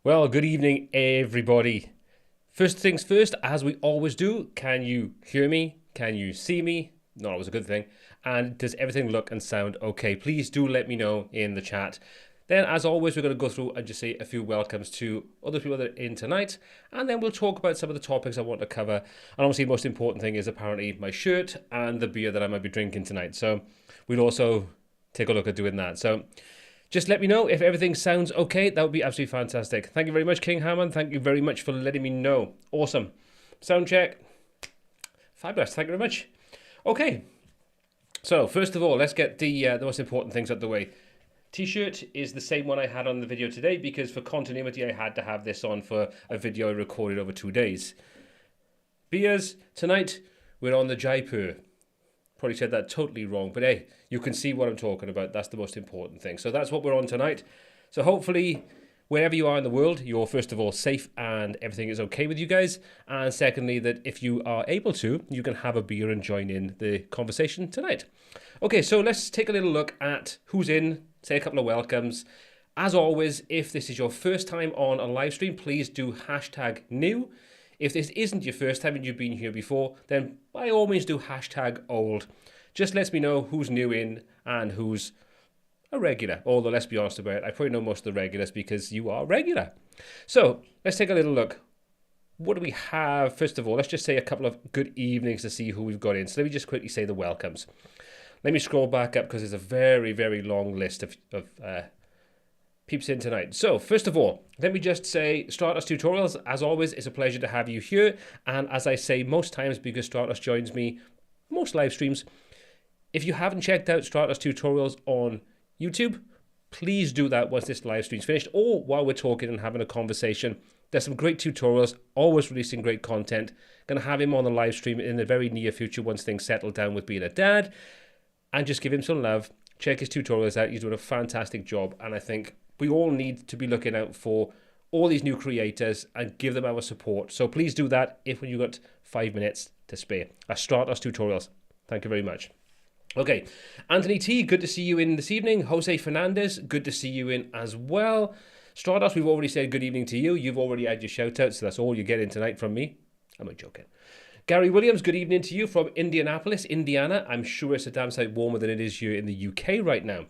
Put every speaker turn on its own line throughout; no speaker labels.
Well, good evening, everybody. First things first, as we always do, can you hear me? Can you see me? Not always a good thing. And does everything look and sound okay? Please do let me know in the chat. Then, as always, we're going to go through and just say a few welcomes to other people that are in tonight. And then we'll talk about some of the topics I want to cover. And obviously, the most important thing is apparently my shirt and the beer that I might be drinking tonight. So we'll also take a look at doing that. So just let me know if everything sounds okay. That would be absolutely fantastic. Thank you very much, King Hammond. Thank you very much for letting me know. Awesome. Sound check. Fabulous. Thank you very much. Okay. So first of all, let's get the most important things out of the way. T-shirt is the same one I had on the video today because for continuity I had to have this on for a video I recorded over 2 days. Beers, tonight we're on the Jaipur. Probably said that totally wrong, but hey, you can see what I'm talking about. That's the most important thing. So that's what we're on tonight. So hopefully, wherever you are in the world, you're first of all safe and everything is okay with you guys. And secondly, that if you are able to, you can have a beer and join in the conversation tonight. Okay, so let's take a little look at who's in, say a couple of welcomes. As always, if this is your first time on a live stream, please do hashtag new. If this isn't your first time and you've been here before, then by all means do hashtag old. Just lets me know who's new in and who's a regular. Although, let's be honest about it, I probably know most of the regulars because you are regular. So, let's take a little look. What do we have? First of all, let's just say a couple of good evenings to see who we've got in. So, let me just quickly say the welcomes. Let me scroll back up because there's a very, very long list of peeps in tonight. So, first of all, let me just say Stratos Tutorials, as always, it's a pleasure to have you here. And as I say most times, because Stratos joins me most live streams, if you haven't checked out Stratos Tutorials on YouTube, please do that once this live stream's finished or while we're talking and having a conversation. There's some great tutorials, always releasing great content. Going to have him on the live stream in the very near future once things settle down with being a dad. And just give him some love. Check his tutorials out. He's doing a fantastic job. And I think we all need to be looking out for all these new creators and give them our support. So please do that if you've got 5 minutes to spare. That's Stratos Tutorials. Thank you very much. Okay, Anthony T, good to see you in this evening. Jose Fernandez, good to see you in as well. Stratos, we've already said good evening to you. You've already had your shout out, so that's all you're getting tonight from me. I'm not joking. Gary Williams, good evening to you from Indianapolis, Indiana. I'm sure it's a damn sight warmer than it is here in the UK right now.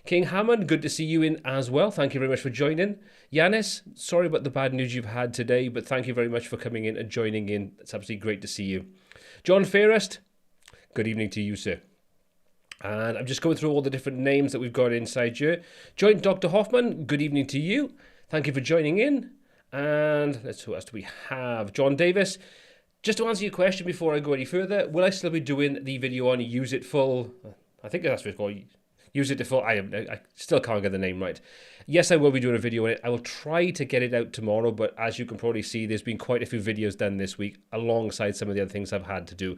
King Hammond, good to see you in as well. Thank you very much for joining. Yanis, sorry about the bad news you've had today, but thank you very much for coming in and joining in. It's absolutely great to see you. John Fairest, good evening to you, sir. And I'm just going through all the different names that we've got inside here. Joint Dr. Hoffman, good evening to you. Thank you for joining in. And who else do we have? John Davis. Just to answer your question before I go any further, will I still be doing the video on Use It Full? I think that's what it's called. Use It to Full. I still can't get the name right. Yes, I will be doing a video on it. I will try to get it out tomorrow, but as you can probably see, there's been quite a few videos done this week alongside some of the other things I've had to do.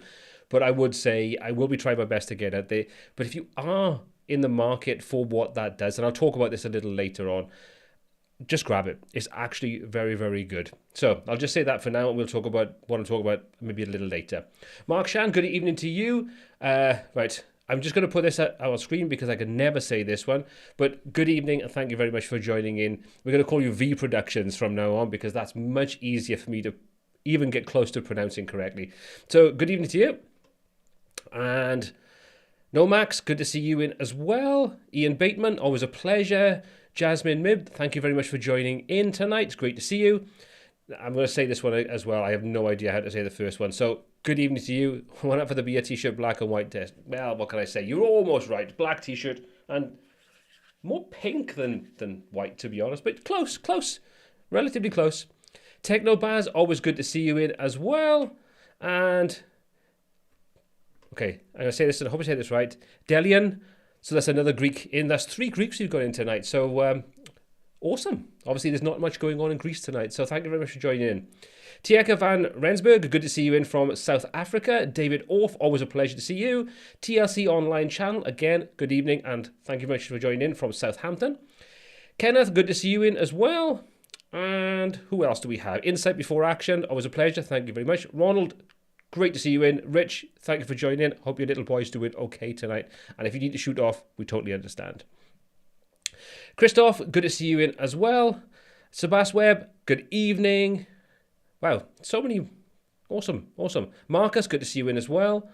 But I would say I will be trying my best to get out there. But if you are in the market for what that does, and I'll talk about this a little later on, just grab it. It's actually very, very good. So I'll just say that for now, and we'll talk about what I'm talking about maybe a little later. Mark Shan, good evening to you. Right, I'm just going to put this out on screen because I can never say this one. But good evening, and thank you very much for joining in. We're going to call you V Productions from now on because that's much easier for me to even get close to pronouncing correctly. So good evening to you. And Nomax, good to see you in as well. Ian Bateman, always a pleasure. Jasmine Mib, thank you very much for joining in tonight. It's great to see you. I'm going to say this one as well. I have no idea how to say the first one. So, good evening to you. One up for the beer t-shirt, black and white test. Well, what can I say? You're almost right. Black t-shirt and more pink than white, to be honest. But close. Relatively close. Technobaz, always good to see you in as well. And okay, I'm going to say this, and I hope I say this right. Delian, so that's another Greek in. That's 3 Greeks we've got in tonight. So, awesome. Obviously, there's not much going on in Greece tonight. So, thank you very much for joining in. Tieka van Rensburg, good to see you in from South Africa. David Orff, always a pleasure to see you. TLC Online Channel, again, good evening, and thank you very much for joining in from Southampton. Kenneth, good to see you in as well. And who else do we have? Insight Before Action, always a pleasure. Thank you very much. Ronald, great to see you in. Rich, thank you for joining in. Hope your little boy's doing okay tonight. And if you need to shoot off, we totally understand. Christoph, good to see you in as well. Sebastian Webb, good evening. Wow, so many. Awesome. Marcus, good to see you in as well.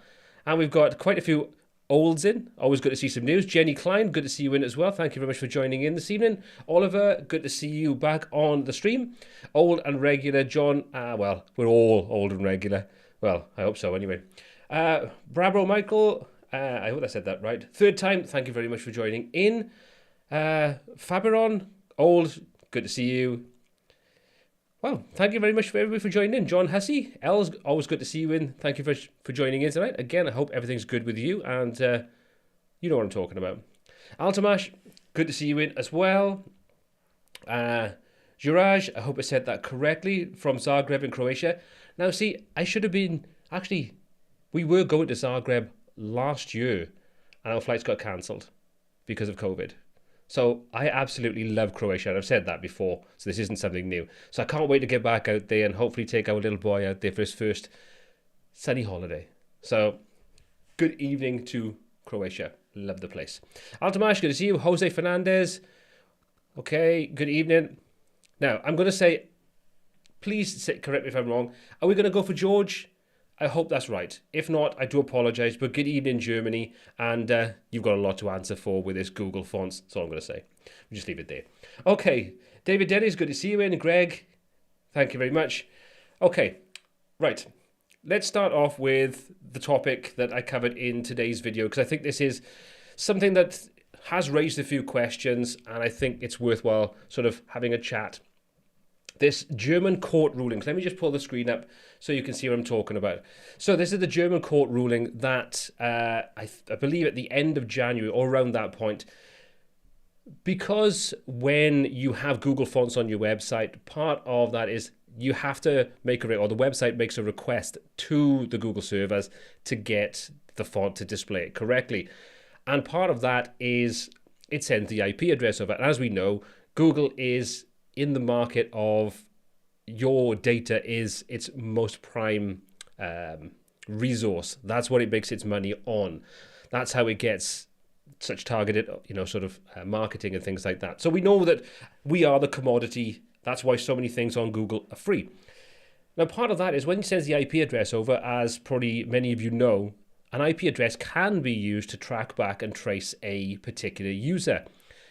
And we've got quite a few olds in. Always good to see some news. Jenny Klein, good to see you in as well. Thank you very much for joining in this evening. Oliver, good to see you back on the stream. Old and regular. John, well, we're all old and regular. Well, I hope so anyway. Brabro Michael, I hope I said that right. Third time, thank you very much for joining in. Fabiron, old, good to see you. Well, thank you very much for everybody for joining in. John Hussey, Els, always good to see you in. Thank you for joining in tonight. Again, I hope everything's good with you, and you know what I'm talking about. Altamash, good to see you in as well. Juraj, I hope I said that correctly, from Zagreb in Croatia. Now, see, I should have been, actually, we were going to Zagreb last year, and our flights got cancelled because of COVID. So I absolutely love Croatia, and I've said that before, so this isn't something new. So I can't wait to get back out there and hopefully take our little boy out there for his first sunny holiday. So good evening to Croatia. Love the place. Altamash, good to see you. Jose Fernandez. Okay, good evening. Now, I'm going to say, please correct me if I'm wrong. Are we going to go for George? I hope that's right. If not, I do apologise, but good evening, Germany, and you've got a lot to answer for with this Google fonts. That's all I'm going to say. We'll just leave it there. Okay, David Dennis, good to see you in. Greg, thank you very much. Okay, right. Let's start off with the topic that I covered in today's video, because I think this is something that has raised a few questions, and I think it's worthwhile sort of having a chat. This German court ruling. Let me just pull the screen up so you can see what I'm talking about. So this is the German court ruling that I believe at the end of January or around that point, because when you have Google fonts on your website, part of that is you have to make or the website makes a request to the Google servers to get the font to display it correctly. And part of that is it sends the IP address over. And as we know, Google is in the market of your data is its most prime resource. That's what it makes its money on. That's how it gets such targeted, sort of marketing and things like that. So we know that we are the commodity. That's why so many things on Google are free. Now, part of that is when it sends the IP address over, as probably many of you know, an IP address can be used to track back and trace a particular user.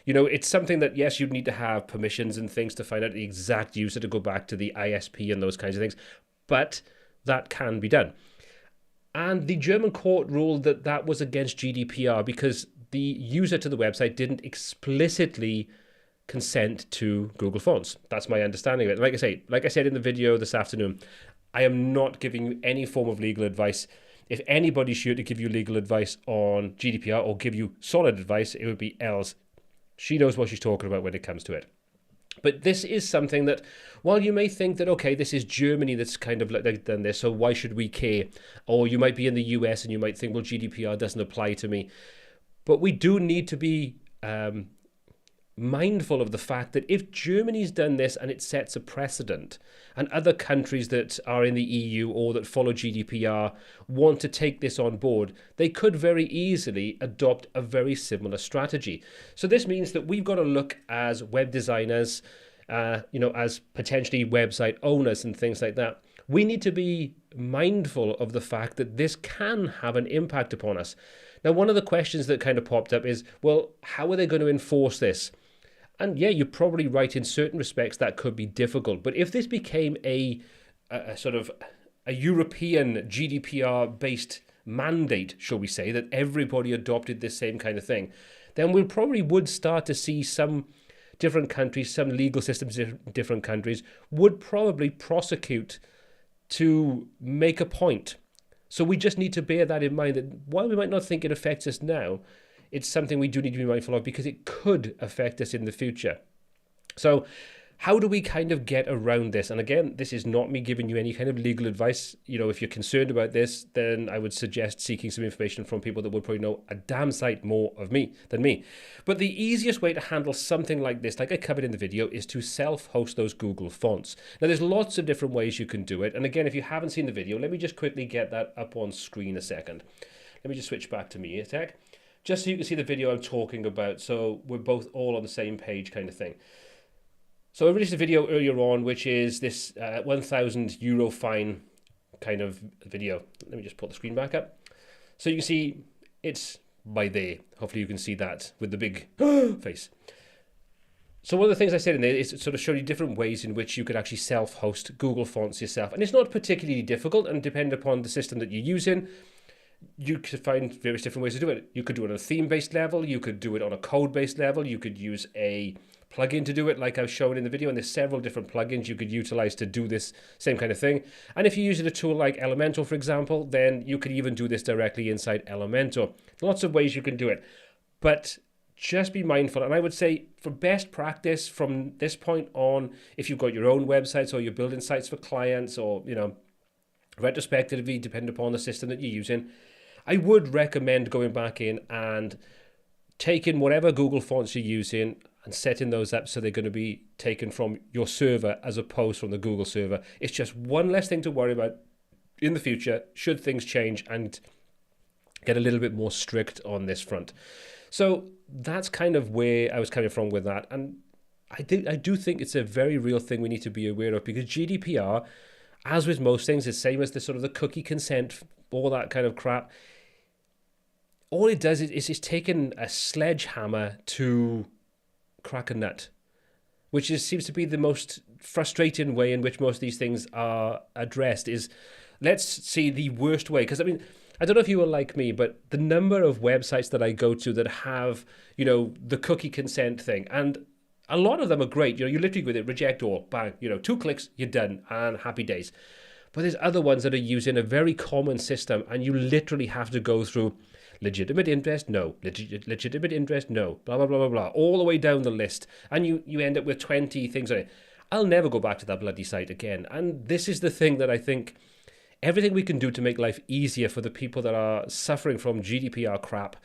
It's something that, yes, you'd need to have permissions and things to find out the exact user to go back to the ISP and those kinds of things, but that can be done. And the German court ruled that that was against GDPR because the user to the website didn't explicitly consent to Google Fonts. That's my understanding of it. Like I said in the video this afternoon, I am not giving you any form of legal advice. If anybody's sure to give you legal advice on GDPR or give you solid advice, it would be Els. She knows what she's talking about when it comes to it. But this is something that, while you may think that, okay, this is Germany that's kind of like done this, so why should we care? Or you might be in the US and you might think, well, GDPR doesn't apply to me. But we do need to be mindful of the fact that if Germany's done this and it sets a precedent, and other countries that are in the EU or that follow GDPR want to take this on board, they could very easily adopt a very similar strategy. So this means that we've got to look as web designers, as potentially website owners and things like that. We need to be mindful of the fact that this can have an impact upon us. Now, one of the questions that kind of popped up is, well, how are they going to enforce this? And yeah, you're probably right, in certain respects that could be difficult. But if this became a sort of a European GDPR-based mandate, shall we say, that everybody adopted this same kind of thing, then we probably would start to see some different countries, some legal systems in different countries would probably prosecute to make a point. So we just need to bear that in mind, that while we might not think it affects us now, it's something we do need to be mindful of because it could affect us in the future. So how do we kind of get around this? And again, this is not me giving you any kind of legal advice. If you're concerned about this, then I would suggest seeking some information from people that would probably know a damn sight more of me than me. But the easiest way to handle something like this, like I covered in the video, is to self-host those Google fonts. Now, there's lots of different ways you can do it. And again, if you haven't seen the video, let me just quickly get that up on screen a second. Let me just switch back to me a sec, just so you can see the video I'm talking about. So we're both all on the same page kind of thing. So I released a video earlier on, which is this €1,000 fine kind of video. Let me just put the screen back up. So you can see it's by there. Hopefully you can see that with the big face. So one of the things I said in there is to sort of show you different ways in which you could actually self-host Google Fonts yourself. And it's not particularly difficult, and depending upon the system that you're using, you could find various different ways to do it. You could do it on a theme-based level, you could do it on a code-based level, you could use a plugin to do it like I've shown in the video, and there's several different plugins you could utilize to do this same kind of thing. And if you're using a tool like Elementor, for example, then you could even do this directly inside Elementor. Lots of ways you can do it. But just be mindful, and I would say for best practice from this point on, if you've got your own websites or you're building sites for clients, or retrospectively, depending upon the system that you're using, I would recommend going back in and taking whatever Google fonts you're using and setting those up so they're going to be taken from your server as opposed from the Google server. It's just one less thing to worry about in the future should things change and get a little bit more strict on this front. So that's kind of where I was coming from with that. And I do think it's a very real thing we need to be aware of, because GDPR, as with most things, is the same as the sort of the cookie consent, all that kind of crap. All it does is it's taken a sledgehammer to crack a nut, which seems to be the most frustrating way in which most of these things are addressed. Is let's see the worst way, because I don't know if you are like me, but the number of websites that I go to that have, the cookie consent thing, and a lot of them are great. You literally with it, reject all, bang, 2 clicks, you're done, and happy days. But there's other ones that are using a very common system, and you literally have to go through legitimate interest, no, legitimate interest, no, blah, blah, blah, blah, blah, all the way down the list, and you end up with 20 things on it. I'll never go back to that bloody site again. And this is the thing that I think everything we can do to make life easier for the people that are suffering from GDPR crap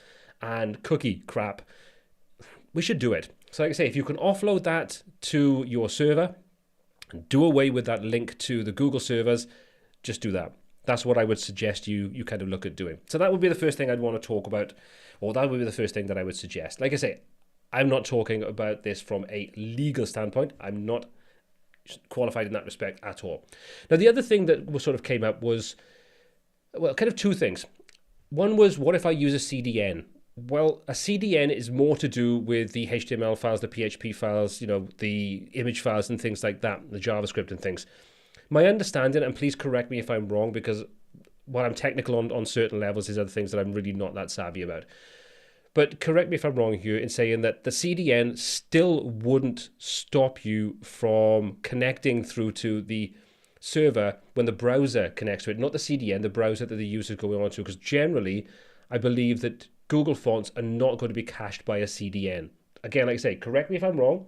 and cookie crap, we should do it. So like I say, if you can offload that to your server and do away with that link to the Google servers, just do that. That's what I would suggest you kind of look at doing. So that would be the first thing I'd want to talk about, or that would be the first thing that I would suggest. Like I say, I'm not talking about this from a legal standpoint. I'm not qualified in that respect at all. Now, the other thing that sort of came up was, kind of 2 things. One was, what if I use a CDN? Well, a CDN is more to do with the HTML files, the PHP files, the image files and things like that, the JavaScript and things. My understanding, and please correct me if I'm wrong, because while I'm technical on certain levels, there's other things that I'm really not that savvy about. But correct me if I'm wrong here in saying that the CDN still wouldn't stop you from connecting through to the server when the browser connects to it, not the CDN, the browser that the user is going on to, because generally I believe that Google fonts are not going to be cached by a CDN. Again, like I say, correct me if I'm wrong,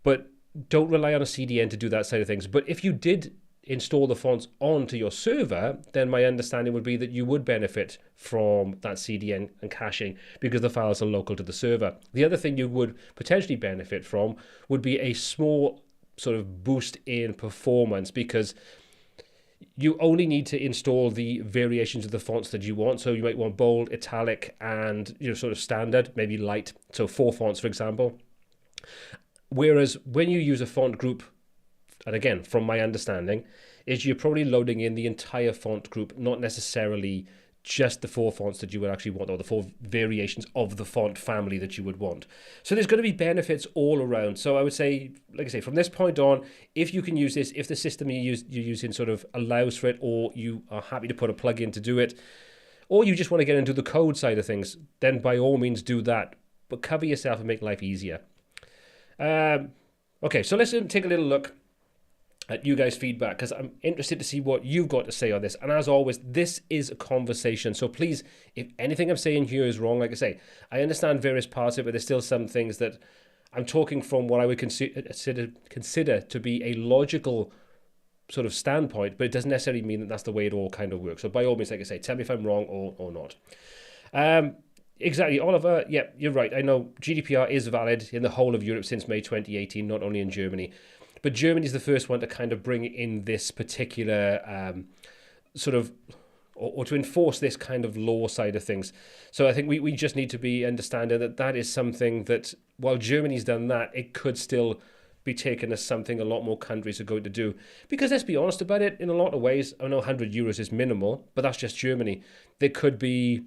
but don't rely on a CDN to do that side of things. But if you did install the fonts onto your server, then my understanding would be that you would benefit from that CDN and caching because the files are local to the server. The other thing you would potentially benefit from would be a small sort of boost in performance, because you only need to install the variations of the fonts that you want. So you might want bold, italic, and sort of standard, maybe light. So 4 fonts, for example. Whereas when you use a font group, and again, from my understanding, is you're probably loading in the entire font group, not necessarily just the 4 fonts that you would actually want, or the 4 variations of the font family that you would want. So there's going to be benefits all around. So I would say, like I say, from this point on, if you can use this, if the system you're using sort of allows for it, or you are happy to put a plugin to do it, or you just want to get into the code side of things, then by all means do that. But cover yourself and make life easier. Okay, so let's take a little look at you guys' feedback, because I'm interested to see what you've got to say on this. And as always, this is a conversation. So please, if anything I'm saying here is wrong, like I say, I understand various parts of it, but there's still some things that I'm talking from what I would consider to be a logical sort of standpoint, but it doesn't necessarily mean that that's the way it all kind of works. So by all means, like I say, tell me if I'm wrong or not. Exactly, Oliver, yeah, you're right. I know GDPR is valid in the whole of Europe since May 2018, not only in Germany. But Germany is the first one to kind of bring in this particular sort of or to enforce this kind of law side of things. So I think we just need to be understanding that that is something that, while Germany's done that, it could still be taken as something a lot more countries are going to do. Because let's be honest about it, in a lot of ways, I know €100 is minimal, but that's just Germany. There could be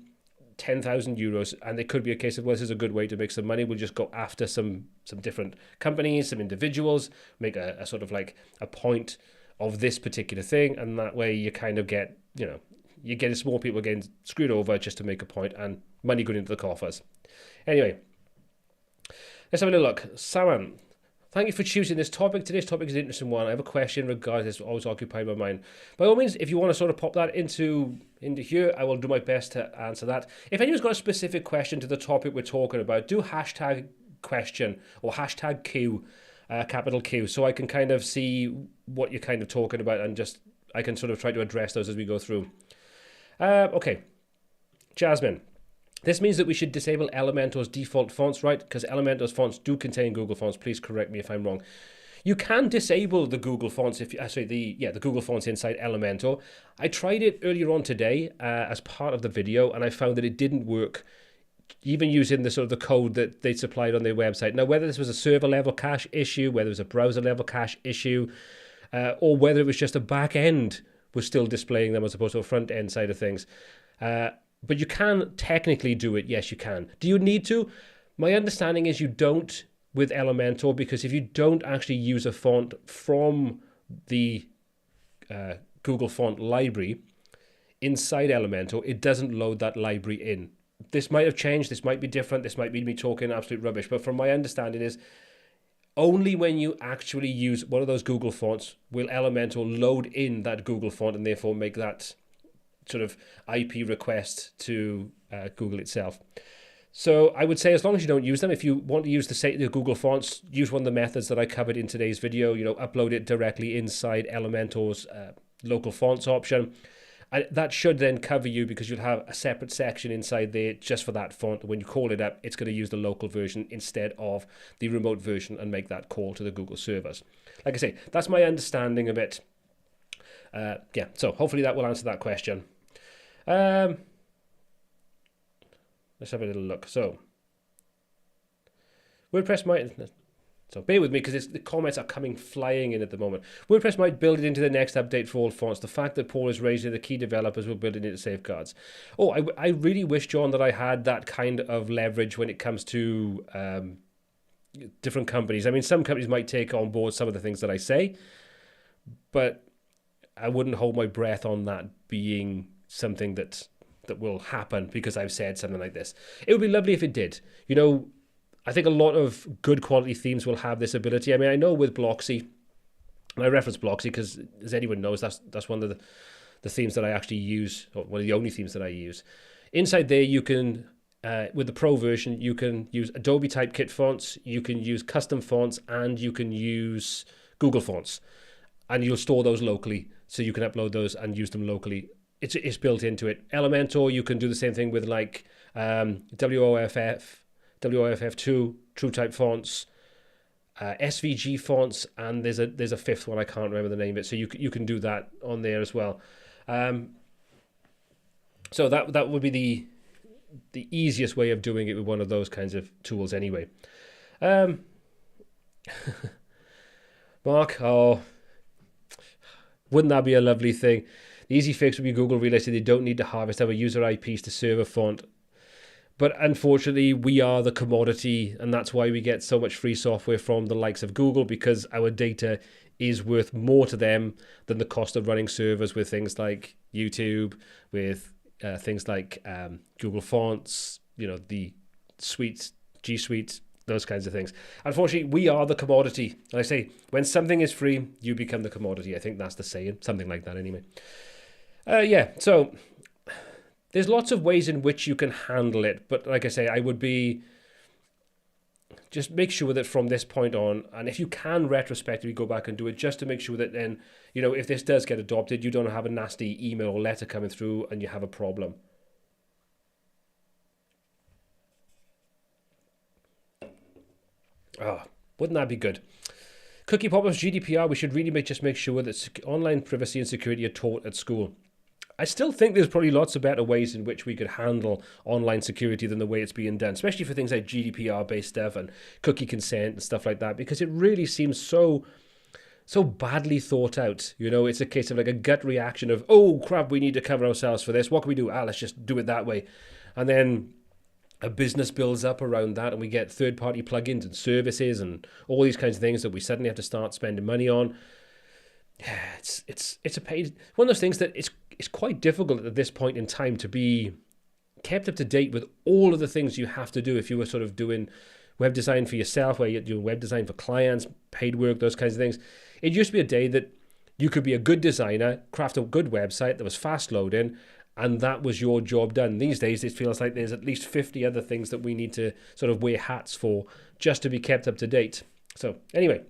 €10,000, and it could be a case of, well, this is a good way to make some money. We'll just go after some different companies, some individuals, make a sort of like a point of this particular thing, and that way you kind of get, you get small people getting screwed over just to make a point, and money going into the coffers. Anyway, let's have a little look. Saman, thank you for choosing this topic. Today's topic is an interesting one. I have a question regarding this, always occupied my mind. By all means, if you want to sort of pop that into here, I will do my best to answer that. If anyone's got a specific question to the topic we're talking about, do hashtag question or hashtag Q, capital Q, so I can kind of see what you're kind of talking about, and just I can sort of try to address those as we go through. Okay, Jasmine. This means that we should disable Elementor's default fonts, right? Because Elementor's fonts do contain Google fonts. Please correct me if I'm wrong. You can disable the Google fonts if the Google fonts inside Elementor. I tried it earlier on today as part of the video, and I found that it didn't work, even using the sort of the code that they supplied on their website. Now, whether this was a server level cache issue, whether it was a browser level cache issue, or whether it was just a back end was still displaying them as opposed to a front end side of things. But you can technically do it. Yes, you can. Do you need to? My understanding is you don't with Elementor, because if you don't actually use a font from the Google font library inside Elementor, it doesn't load that library in. This might have changed. This might be different. This might be me talking absolute rubbish. But from my understanding is only when you actually use one of those Google fonts will Elementor load in that Google font and therefore make that sort of IP request to Google itself. So I would say, as long as you don't use them, if you want to use the Google fonts, use one of the methods that I covered in today's video. Upload it directly inside Elementor's local fonts option. And that should then cover you, because you'll have a separate section inside there just for that font. When you call it up, it's going to use the local version instead of the remote version and make that call to the Google servers. Like I say, that's my understanding of it. So hopefully that will answer that question. Let's have a little look. So WordPress might... So bear with me, because the comments are coming flying in at the moment. WordPress might build it into the next update for all fonts. The fact that Paul is raising the key developers will build it into safeguards. Oh, I really wish, John, that I had that kind of leverage when it comes to different companies. I mean, some companies might take on board some of the things that I say, but I wouldn't hold my breath on that being something that will happen because I've said something like this. It would be lovely if it did. I think a lot of good quality themes will have this ability. I mean, I know with Bloxy, and I reference Bloxy because, as anyone knows, that's one of the themes that I actually use, or one of the only themes that I use. Inside there, you can, with the Pro version, you can use Adobe Typekit fonts, you can use custom fonts, and you can use Google fonts. And you'll store those locally, so you can upload those and use them locally. It's built into it. Elementor, you can do the same thing with like WOFF2, TrueType fonts, SVG fonts, and there's a fifth one, I can't remember the name of it. So you can do that on there as well. So that would be the easiest way of doing it with one of those kinds of tools anyway. Mark, wouldn't that be a lovely thing? The easy fix would be Google realizing they don't need to harvest our user IPs to serve a font. But unfortunately, we are the commodity, and that's why we get so much free software from the likes of Google, because our data is worth more to them than the cost of running servers with things like YouTube, with things like Google Fonts, the suites, G Suite, those kinds of things. Unfortunately, we are the commodity. And I say, when something is free, you become the commodity. I think that's the saying, something like that anyway. So there's lots of ways in which you can handle it, but like I say, I would be just make sure that from this point on, and if you can retrospectively go back and do it, just to make sure that then, if this does get adopted, you don't have a nasty email or letter coming through and you have a problem. Wouldn't that be good? Cookie pop-ups, GDPR, we should really just make sure that online privacy and security are taught at school. I still think there's probably lots of better ways in which we could handle online security than the way it's being done, especially for things like GDPR-based stuff and cookie consent and stuff like that, because it really seems so badly thought out. It's a case of like a gut reaction of, oh crap, we need to cover ourselves for this. What can we do? Let's just do it that way. And then a business builds up around that, and we get third-party plugins and services and all these kinds of things that we suddenly have to start spending money on. Yeah, it's a pain. One of those things that it's quite difficult at this point in time to be kept up to date with all of the things you have to do if you were sort of doing web design for yourself, where you're doing web design for clients, paid work, those kinds of things. It used to be a day that you could be a good designer, craft a good website that was fast loading, and that was your job done. These days, it feels like there's at least 50 other things that we need to sort of wear hats for just to be kept up to date. So anyway,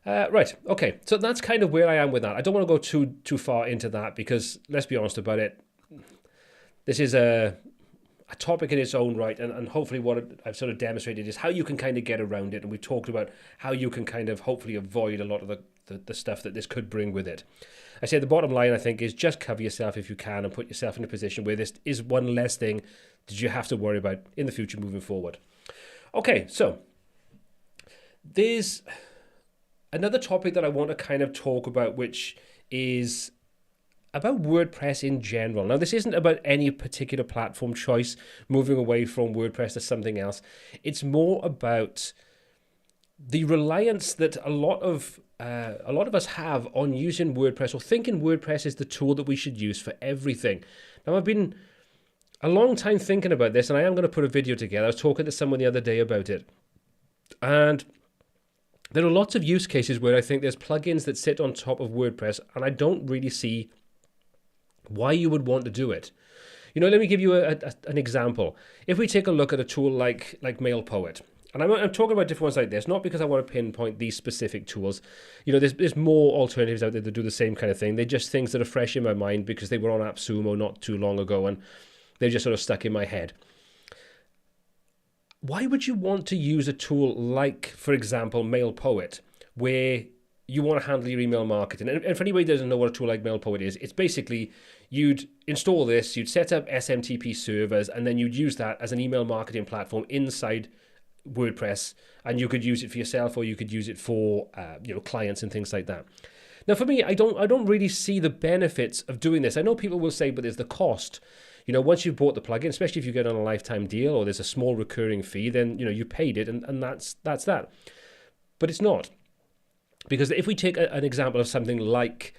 right, okay. So that's kind of where I am with that. I don't want to go too far into that because, let's be honest about it, this is a topic in its own right, and hopefully what I've sort of demonstrated is how you can kind of get around it, and we've talked about how you can kind of hopefully avoid a lot of the stuff that this could bring with it. I say the bottom line, I think, is just cover yourself if you can and put yourself in a position where this is one less thing that you have to worry about in the future moving forward. Okay, so there's another topic that I want to kind of talk about, which is about WordPress in general. Now, this isn't about any particular platform choice, moving away from WordPress to something else. It's more about the reliance that a lot of us have on using WordPress, or thinking WordPress is the tool that we should use for everything. Now, I've been a long time thinking about this, and I am going to put a video together. I was talking to someone the other day about it, and there are lots of use cases where I think there's plugins that sit on top of WordPress, and I don't really see why you would want to do it. Let me give you an example. If we take a look at a tool like MailPoet, and I'm talking about different ones like this, not because I want to pinpoint these specific tools. There's more alternatives out there that do the same kind of thing. They're just things that are fresh in my mind because they were on AppSumo not too long ago, and they're just sort of stuck in my head. Why would you want to use a tool like, for example, MailPoet, where you want to handle your email marketing? And for anybody who doesn't know what a tool like MailPoet is, it's basically you'd install this, you'd set up SMTP servers, and then you'd use that as an email marketing platform inside WordPress, and you could use it for yourself, or you could use it for clients and things like that. Now, for me, I don't really see the benefits of doing this. I know people will say, but there's the cost. Once you've bought the plugin, especially if you get on a lifetime deal or there's a small recurring fee, then you paid it, and that's that. But it's not. Because if we take an example of something like,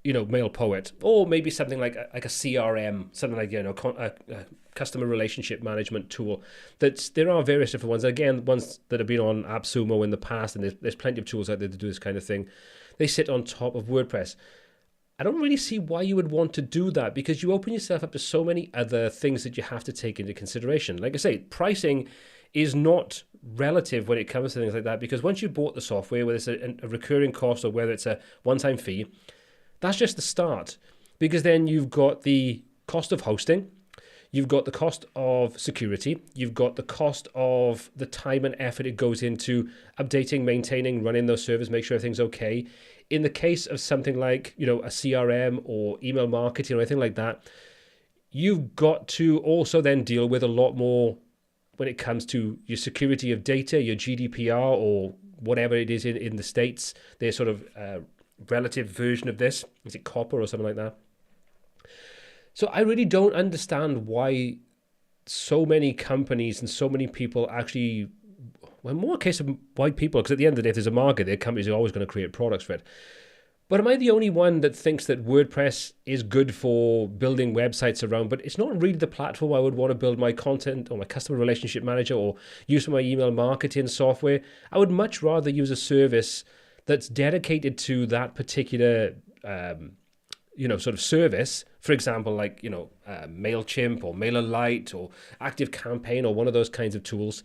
MailPoet, or maybe something like a CRM, something like, a customer relationship management tool, there are various different ones. Again, ones that have been on AppSumo in the past, and there's plenty of tools out there to do this kind of thing. They sit on top of WordPress. I don't really see why you would want to do that, because you open yourself up to so many other things that you have to take into consideration. Like I say, pricing is not relative when it comes to things like that, because once you've bought the software, whether it's a recurring cost or whether it's a one-time fee, that's just the start. Because then you've got the cost of hosting, you've got the cost of security, you've got the cost of the time and effort it goes into updating, maintaining, running those servers, make sure everything's okay. In the case of something like, a CRM or email marketing or anything like that, you've got to also then deal with a lot more when it comes to your security of data, your GDPR, or whatever it is in the States, their sort of relative version of this. Is it copper or something like that? So I really don't understand why so many companies and so many people actually, well, more a case of why people, because at the end of the day, if there's a market there, companies are always going to create products for it. But am I the only one that thinks that WordPress is good for building websites around, but it's not really the platform I would want to build my content or my customer relationship manager or use for my email marketing software? I would much rather use a service that's dedicated to that particular, sort of service. For example, like, Mailchimp or MailerLite or ActiveCampaign or one of those kinds of tools.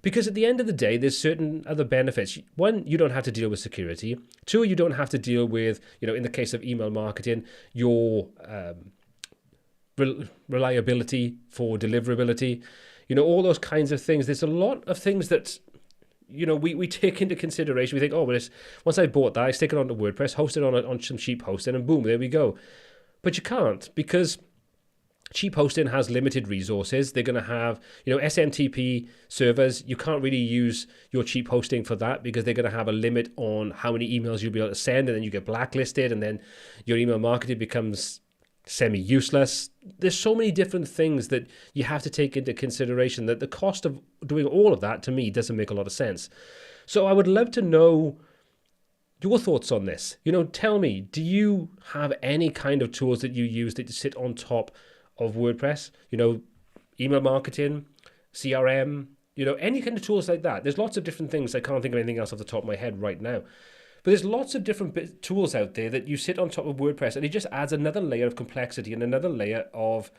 Because at the end of the day, there's certain other benefits. One, you don't have to deal with security. Two, you don't have to deal with, in the case of email marketing, your reliability for deliverability, all those kinds of things. There's a lot of things that, we take into consideration. We think, oh, well, once I bought that, I stick it onto WordPress, host it on some cheap hosting, and boom, there we go. But you can't, because cheap hosting has limited resources. They're going to have, SMTP servers. You can't really use your cheap hosting for that because they're going to have a limit on how many emails you'll be able to send, and then you get blacklisted, and then your email marketing becomes semi-useless. There's so many different things that you have to take into consideration that the cost of doing all of that, to me, doesn't make a lot of sense. So I would love to know your thoughts on this. Tell me, do you have any kind of tools that you use that sit on top of WordPress? Email marketing, CRM, any kind of tools like that. There's lots of different things. I can't think of anything else off the top of my head right now. But there's lots of different tools out there that you sit on top of WordPress, and it just adds another layer of complexity and another layer of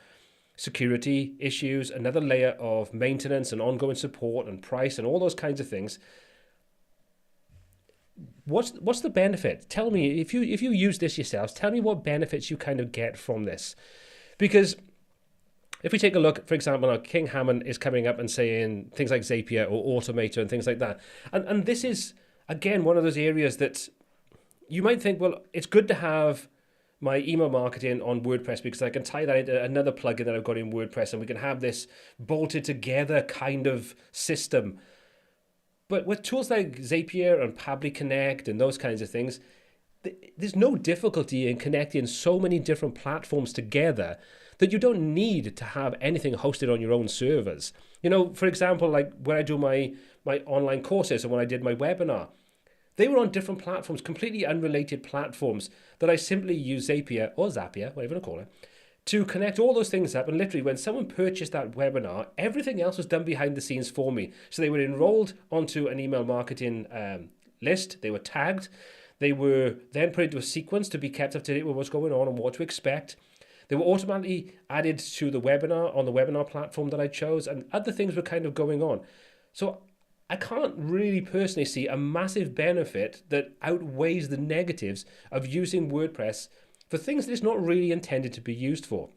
security issues, another layer of maintenance and ongoing support and price and all those kinds of things. What's the benefit? Tell me, if you use this yourselves, tell me what benefits you kind of get from this. Because if we take a look, for example, now King Hammond is coming up and saying things like Zapier or Automator and things like that. And this is, again, one of those areas that you might think, well, it's good to have my email marketing on WordPress because I can tie that into another plugin that I've got in WordPress, and we can have this bolted together kind of system. But with tools like Zapier and Pabbly Connect and those kinds of things, there's no difficulty in connecting so many different platforms together that you don't need to have anything hosted on your own servers. For example, like when I do my online courses and when I did my webinar, they were on different platforms, completely unrelated platforms that I simply use Zapier or Zapier, whatever you want to call it, to connect all those things up. And literally when someone purchased that webinar, everything else was done behind the scenes for me. So they were enrolled onto an email marketing list. They were tagged. They were then put into a sequence to be kept up to date with what's going on and what to expect. They were automatically added to the webinar on the webinar platform that I chose, and other things were kind of going on. So I can't really personally see a massive benefit that outweighs the negatives of using WordPress for things that it's not really intended to be used for.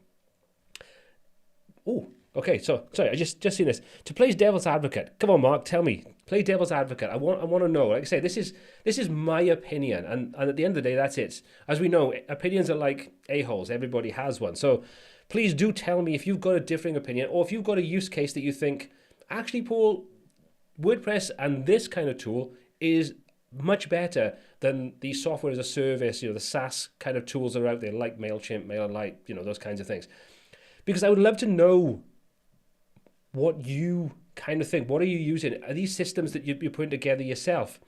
Oh, okay. So sorry, I just seen this. To play devil's advocate. Come on, Mark, tell me. Play devil's advocate. I want to know. Like I say, this is my opinion, and at the end of the day, that's it. As we know, opinions are like a-holes. Everybody has one. So please do tell me if you've got a differing opinion, or if you've got a use case that you think, actually, Paul, WordPress and this kind of tool is much better than the software as a service, the SaaS kind of tools that are out there, like Mailchimp, MailerLite, those kinds of things. Because I would love to know what you kind of think. What are you using? Are these systems that you're putting together yourself?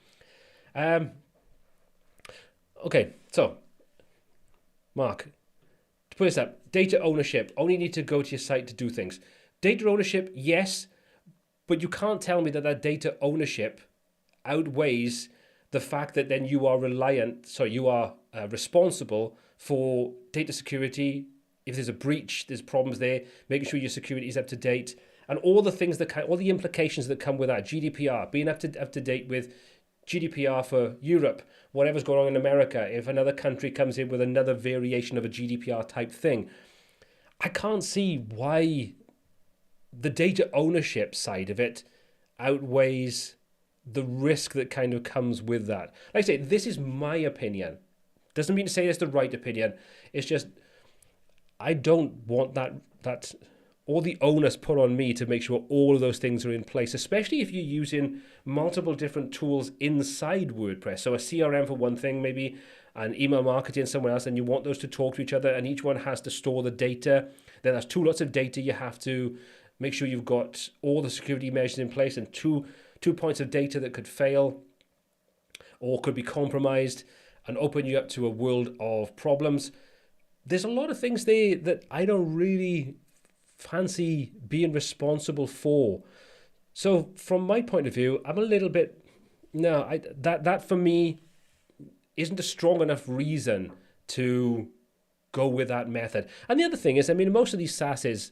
Okay, so Mark, to put this up, data ownership. Only need to go to your site to do things. Data ownership, yes, but you can't tell me that data ownership outweighs the fact that then you are responsible for data security. If there's a breach, there's problems there, making sure your security is up to date, and all the things all the implications that come with that. GDPR, being up to date with GDPR for Europe, whatever's going on in America. If another country comes in with another variation of a GDPR type thing, I can't see why the data ownership side of it outweighs the risk that kind of comes with that. Like I say, this is my opinion. Doesn't mean to say it's the right opinion. It's just I don't want that all the onus put on me to make sure all of those things are in place, especially if you're using multiple different tools inside WordPress. So a CRM for one thing, maybe an email marketing somewhere else, and you want those to talk to each other, and each one has to store the data. Then that's two lots of data. You have to make sure you've got all the security measures in place, and two points of data that could fail or could be compromised and open you up to a world of problems. There's a lot of things there that I don't really fancy being responsible for. So from my point of view, I'm a little bit, that for me isn't a strong enough reason to go with that method. And the other thing is, most of these SaaSes,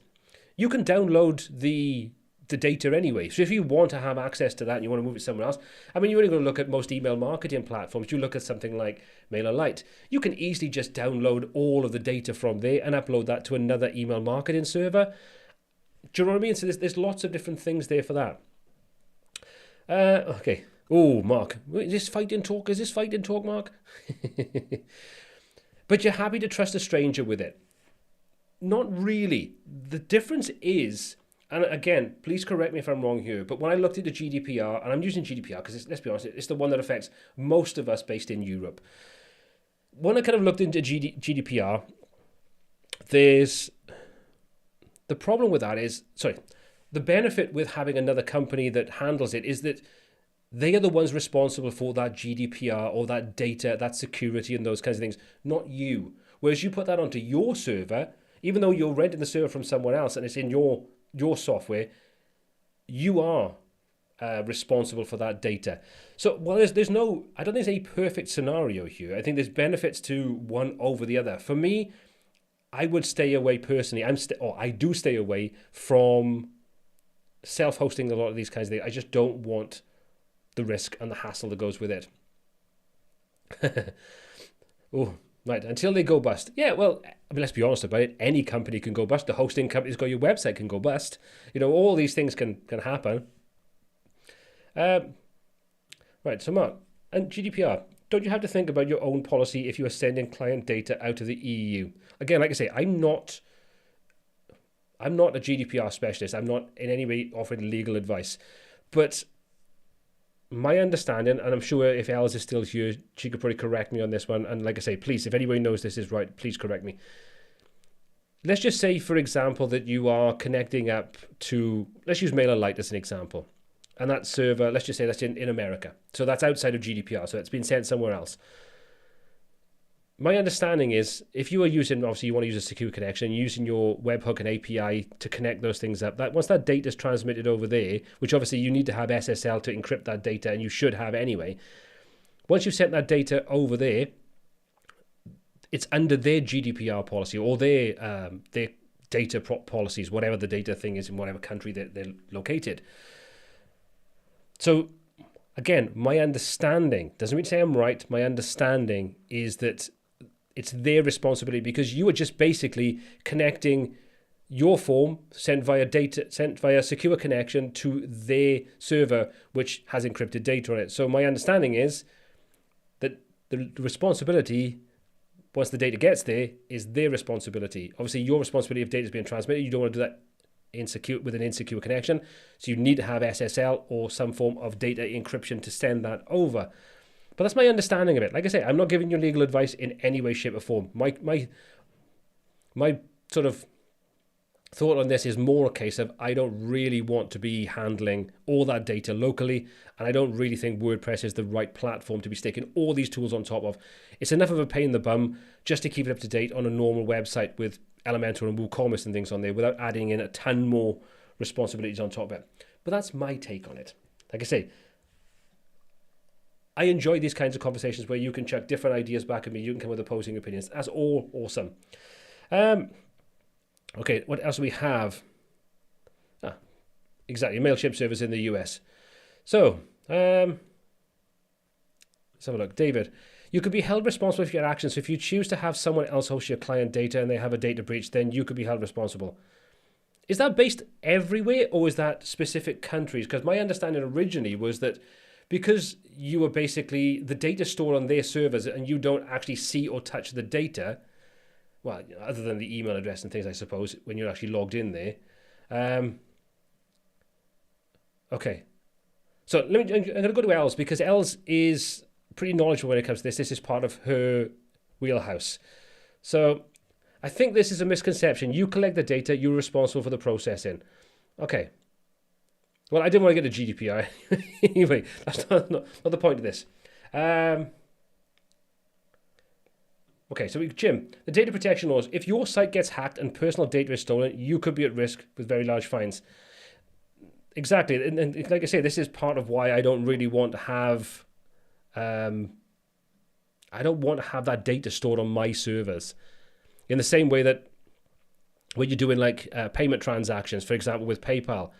you can download the data anyway. So if you want to have access to that and you want to move it somewhere else, you're only going to look at most email marketing platforms. You look at something like MailerLite. You can easily just download all of the data from there and upload that to another email marketing server. Do you know what I mean? So there's lots of different things there for that. Okay. Oh, Mark, is this fighting talk? Mark? but you're happy to trust a stranger with it. Not really. The difference is, and again, please correct me if I'm wrong here, but when I looked at the GDPR, and I'm using GDPR because let's be honest, it's the one that affects most of us based in Europe. When I kind of looked into GDPR, there's the problem with that is, the benefit with having another company that handles it is that they are the ones responsible for that GDPR or that data, that security and those kinds of things, not you. Whereas you put that onto your server, even though you're renting the server from someone else and it's in your software, you are responsible for that data. So, well, there's no, I don't think there's any perfect scenario here. I think there's benefits to one over the other. For me, I would stay away personally. I do stay away from self-hosting a lot of these kinds of things. I just don't want the risk and the hassle that goes with it. Oh, right. Until they go bust. Yeah, well, I mean, let's be honest about it. Any company can go bust. The hosting company's got your website can go bust. You know, all these things can happen. Right, so Mark, and GDPR. Don't you have to think about your own policy if you are sending client data out of the EU? Again, like I say, I'm not a GDPR specialist. I'm not in any way offering legal advice. But my understanding, and I'm sure if Els is still here, she could probably correct me on this one. And like I say, please, if anybody knows this is right, please correct me. Let's just say, for example, that you are connecting up to, let's use MailerLite as an example. And that server, let's just say that's in America. So that's outside of GDPR. So it's been sent somewhere else. My understanding is if you are using, obviously you want to use a secure connection, using your webhook and API to connect those things up, that once that data is transmitted over there, which obviously you need to have SSL to encrypt that data, and you should have anyway. Once you've sent that data over there, it's under their GDPR policy or their data policies, whatever the data thing is in whatever country they're located. So again, my understanding, doesn't mean to say I'm right, my understanding is that it's their responsibility because you are just basically connecting your form sent via secure connection to their server, which has encrypted data on it. So my understanding is that the responsibility, once the data gets there, is their responsibility. Obviously, your responsibility if data is being transmitted, you don't want to do that with an insecure connection. So you need to have SSL or some form of data encryption to send that over. But that's my understanding of it. Like I say, I'm not giving you legal advice in any way, shape, or form. My sort of thought on this is more a case of I don't really want to be handling all that data locally, and I don't really think WordPress is the right platform to be sticking all these tools on top of. It's enough of a pain in the bum just to keep it up to date on a normal website with Elementor and WooCommerce and things on there without adding in a ton more responsibilities on top of it. But that's my take on it. Like I say, I enjoy these kinds of conversations where you can chuck different ideas back at me. You can come with opposing opinions. That's all awesome. Okay, what else do we have? Exactly, Mailchimp servers in the US. So, let's have a look. David, you could be held responsible for your actions. So if you choose to have someone else host your client data and they have a data breach, then you could be held responsible. Is that based everywhere or is that specific countries? Because my understanding originally was that because you were basically the data stored on their servers and you don't actually see or touch the data, well, other than the email address and things, I suppose, when you're actually logged in there. Okay. So I'm going to go to Els because Els is pretty knowledgeable when it comes to this. This is part of her wheelhouse. So I think this is a misconception. You collect the data, you're responsible for the processing. Okay. Well, I didn't want to get a GDPR. Anyway, that's not the point of this. Okay, so Jim, the data protection laws. If your site gets hacked and personal data is stolen, you could be at risk with very large fines. Exactly, and like I say, this is part of why I don't really want to have, I don't want to have that data stored on my servers. In the same way that when you're doing like payment transactions, for example, with PayPal,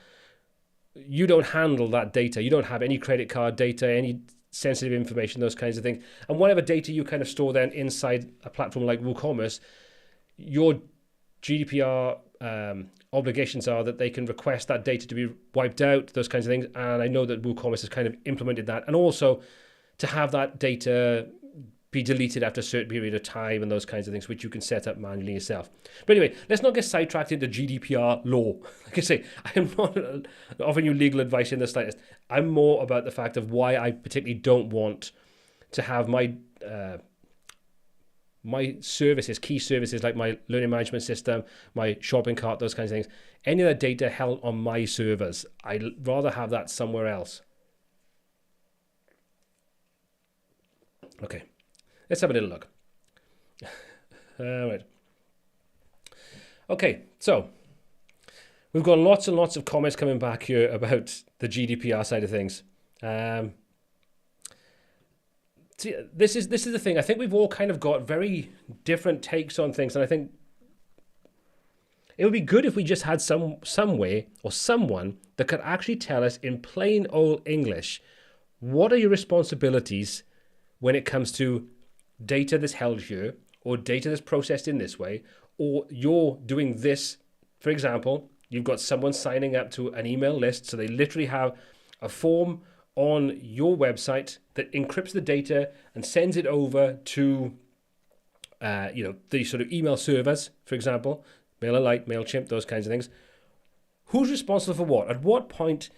you don't handle that data. You don't have any credit card data, any sensitive information, those kinds of things. And whatever data you kind of store then inside a platform like WooCommerce, your GDPR obligations are that they can request that data to be wiped out, those kinds of things. And I know that WooCommerce has kind of implemented that. And also to have that data be deleted after a certain period of time and those kinds of things, which you can set up manually yourself. But anyway, let's not get sidetracked into GDPR law. Like I say, I am not offering you legal advice in the slightest. I'm more about the fact of why I particularly don't want to have my services, key services like my learning management system, my shopping cart, those kinds of things, any of that data held on my servers. I'd rather have that somewhere else. Okay, let's have a little look. All right. Okay, so we've got lots and lots of comments coming back here about the GDPR side of things. See, this is the thing. I think we've all kind of got very different takes on things, and I think it would be good if we just had some way or someone that could actually tell us in plain old English, what are your responsibilities when it comes to data that's held here, or data that's processed in this way, or you're doing this. For example, you've got someone signing up to an email list, so they literally have a form on your website that encrypts the data and sends it over to the sort of email servers, for example, MailerLite, Mailchimp, those kinds of things. Who's responsible for what? At what point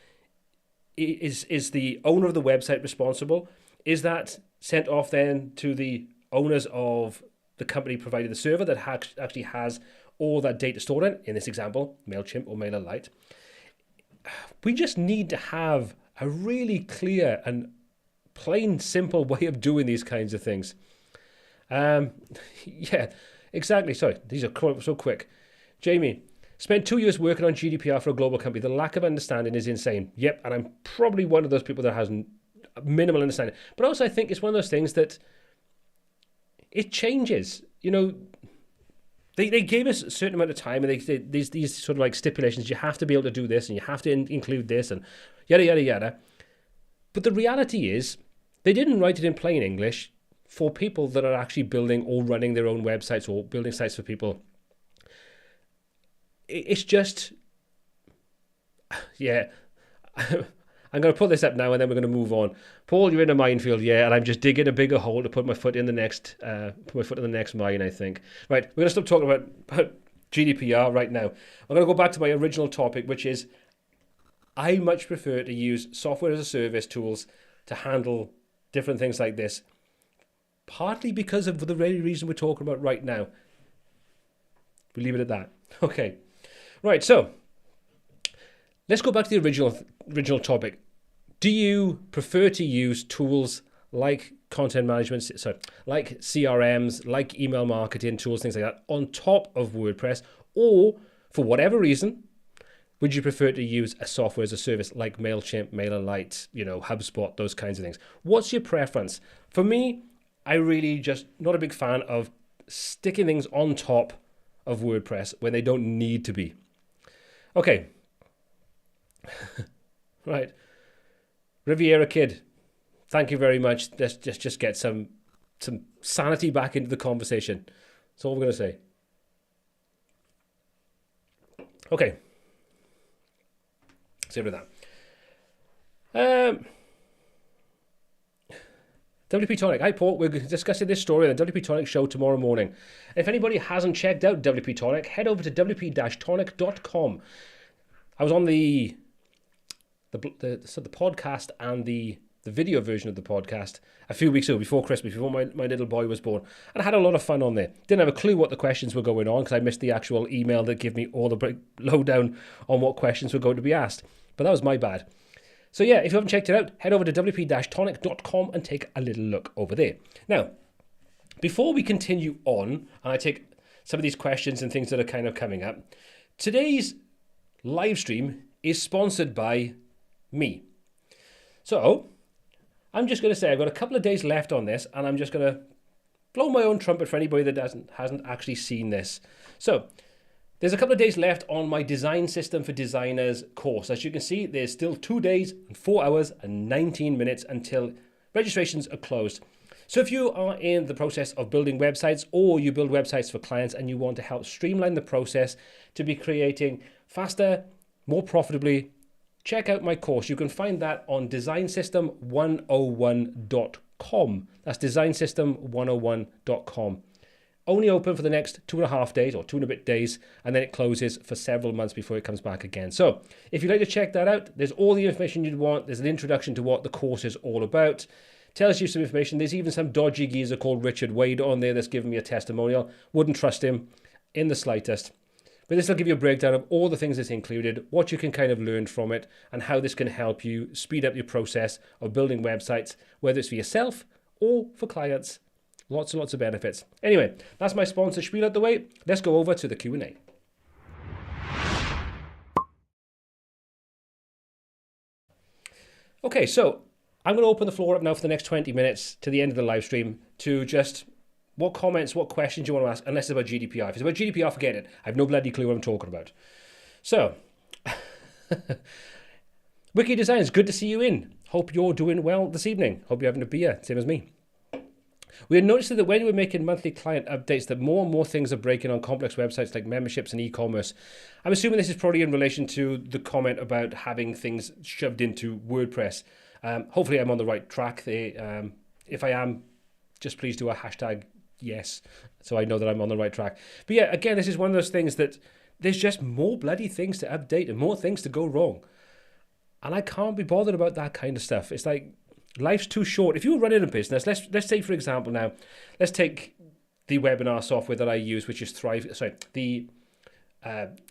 is the owner of the website responsible? Is that sent off then to the owners of the company providing the server that actually has all that data stored in this example, Mailchimp or MailerLite? We just need to have a really clear and plain, simple way of doing these kinds of things. Yeah, exactly. Sorry, these are so quick. Jamie, spent 2 years working on GDPR for a global company. The lack of understanding is insane. Yep, and I'm probably one of those people that has minimal understanding. But also I think it's one of those things that it changes. You know, they gave us a certain amount of time, and these sort of like stipulations. You have to be able to do this, and you have to include this, and yada, yada, yada. But the reality is, they didn't write it in plain English for people that are actually building or running their own websites or building sites for people. It's just, yeah. I'm going to put this up now, and then we're going to move on. Paul, you're in a minefield, yeah, and I'm just digging a bigger hole to put my foot in the next mine, I think. Right, we're going to stop talking about GDPR right now. I'm going to go back to my original topic, which is I much prefer to use software as a service tools to handle different things like this, partly because of the very reason we're talking about right now. We'll leave it at that. Okay, right, so let's go back to the original topic. Do you prefer to use tools like content management, like CRMs, like email marketing tools, things like that, on top of WordPress, or for whatever reason, would you prefer to use a software as a service like Mailchimp, MailerLite, HubSpot, those kinds of things? What's your preference? For me, I really just not a big fan of sticking things on top of WordPress when they don't need to be. Okay. Right. Riviera Kid, thank you very much. Let's just get some sanity back into the conversation. That's all we're going to say. Okay. Let's get rid of that. WP Tonic. Hi, Paul. We're discussing this story on the WP Tonic show tomorrow morning. If anybody hasn't checked out WP Tonic, head over to wp-tonic.com. I was on the podcast and the video version of the podcast a few weeks ago, before Christmas, before my little boy was born, and I had a lot of fun on there. Didn't have a clue what the questions were going on because I missed the actual email that gave me all the lowdown on what questions were going to be asked, but that was my bad. So yeah, if you haven't checked it out, head over to wp-tonic.com and take a little look over there. Now, before we continue on, and I take some of these questions and things that are kind of coming up, today's live stream is sponsored by me. So I'm just going to say I've got a couple of days left on this, and I'm just going to blow my own trumpet for anybody that hasn't actually seen this. So there's a couple of days left on my Design System for Designers course. As you can see, there's still 2 days and 4 hours and 19 minutes until registrations are closed. So if you are in the process of building websites, or you build websites for clients and you want to help streamline the process to be creating faster, more profitably, check out my course. You can find that on designsystem101.com. designsystem101.com. That's designsystem101.com. Only open for the next 2.5 days or 2 and a bit days, and then it closes for several months before it comes back again. So if you'd like to check that out, there's all the information you'd want. There's an introduction to what the course is all about. Tells you some information. There's even some dodgy geezer called Richard Wade on there that's giving me a testimonial. Wouldn't trust him in the slightest. But this will give you a breakdown of all the things that's included, what you can kind of learn from it, and how this can help you speed up your process of building websites, whether it's for yourself or for clients. Lots and lots of benefits. Anyway, that's my sponsor spiel out the way. Let's go over to the Q&A. Okay, so I'm going to open the floor up now for the next 20 minutes to the end of the live stream to just what comments, what questions you want to ask, unless it's about GDPR. If it's about GDPR, forget it. I have no bloody clue what I'm talking about. So, Wiki Designs, good to see you in. Hope you're doing well this evening. Hope you're having a beer, same as me. We are noticing that when we're making monthly client updates that more and more things are breaking on complex websites like memberships and e-commerce. I'm assuming this is probably in relation to the comment about having things shoved into WordPress. Hopefully I'm on the right track there. If I am, just please do a hashtag yes, so I know that I'm on the right track. But yeah, again, this is one of those things that there's just more bloody things to update and more things to go wrong. And I can't be bothered about that kind of stuff. It's like, life's too short. If you're running a business, let's take, for example, now, let's take the webinar software that I use, which is the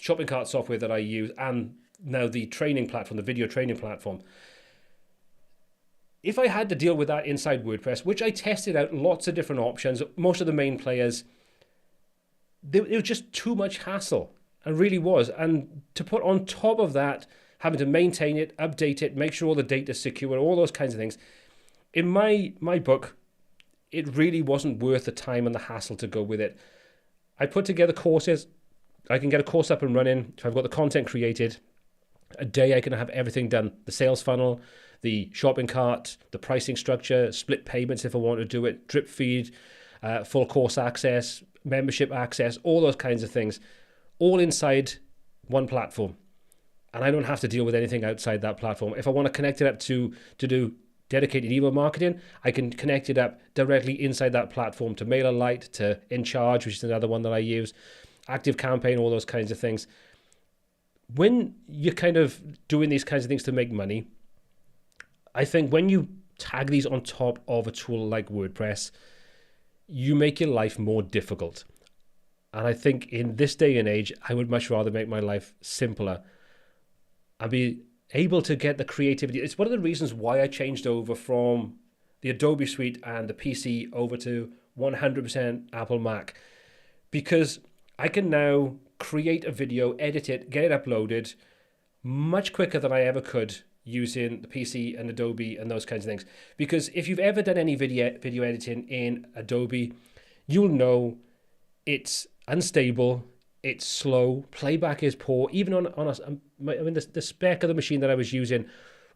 shopping cart software that I use, and now the training platform, the video training platform. If I had to deal with that inside WordPress, which I tested out lots of different options, most of the main players, it was just too much hassle. It really was. And to put on top of that, having to maintain it, update it, make sure all the data is secure, all those kinds of things. In my book, it really wasn't worth the time and the hassle to go with it. I put together courses. I can get a course up and running. If I've got the content created, a day I can have everything done. The sales funnel, the shopping cart, the pricing structure, split payments if I want to do it, drip feed, full course access, membership access, all those kinds of things, all inside one platform. And I don't have to deal with anything outside that platform. If I want to connect it up to do dedicated email marketing, I can connect it up directly inside that platform to MailerLite, to InCharge, which is another one that I use, ActiveCampaign, all those kinds of things. When you're kind of doing these kinds of things to make money, I think when you tag these on top of a tool like WordPress, you make your life more difficult. And I think in this day and age, I would much rather make my life simpler and be able to get the creativity. It's one of the reasons why I changed over from the Adobe suite and the PC over to 100% Apple Mac, because I can now create a video, edit it, get it uploaded much quicker than I ever could using the PC and Adobe and those kinds of things. Because if you've ever done any video editing in Adobe, you'll know it's unstable, it's slow, playback is poor. Even on the spec of the machine that I was using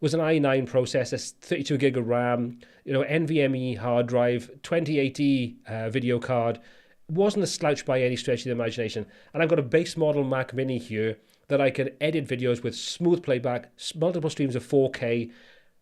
was an i9 processor, 32 gig of RAM, NVMe hard drive, 2080 video card. It wasn't a slouch by any stretch of the imagination. And I've got a base model Mac Mini here that I can edit videos with smooth playback, multiple streams of 4K,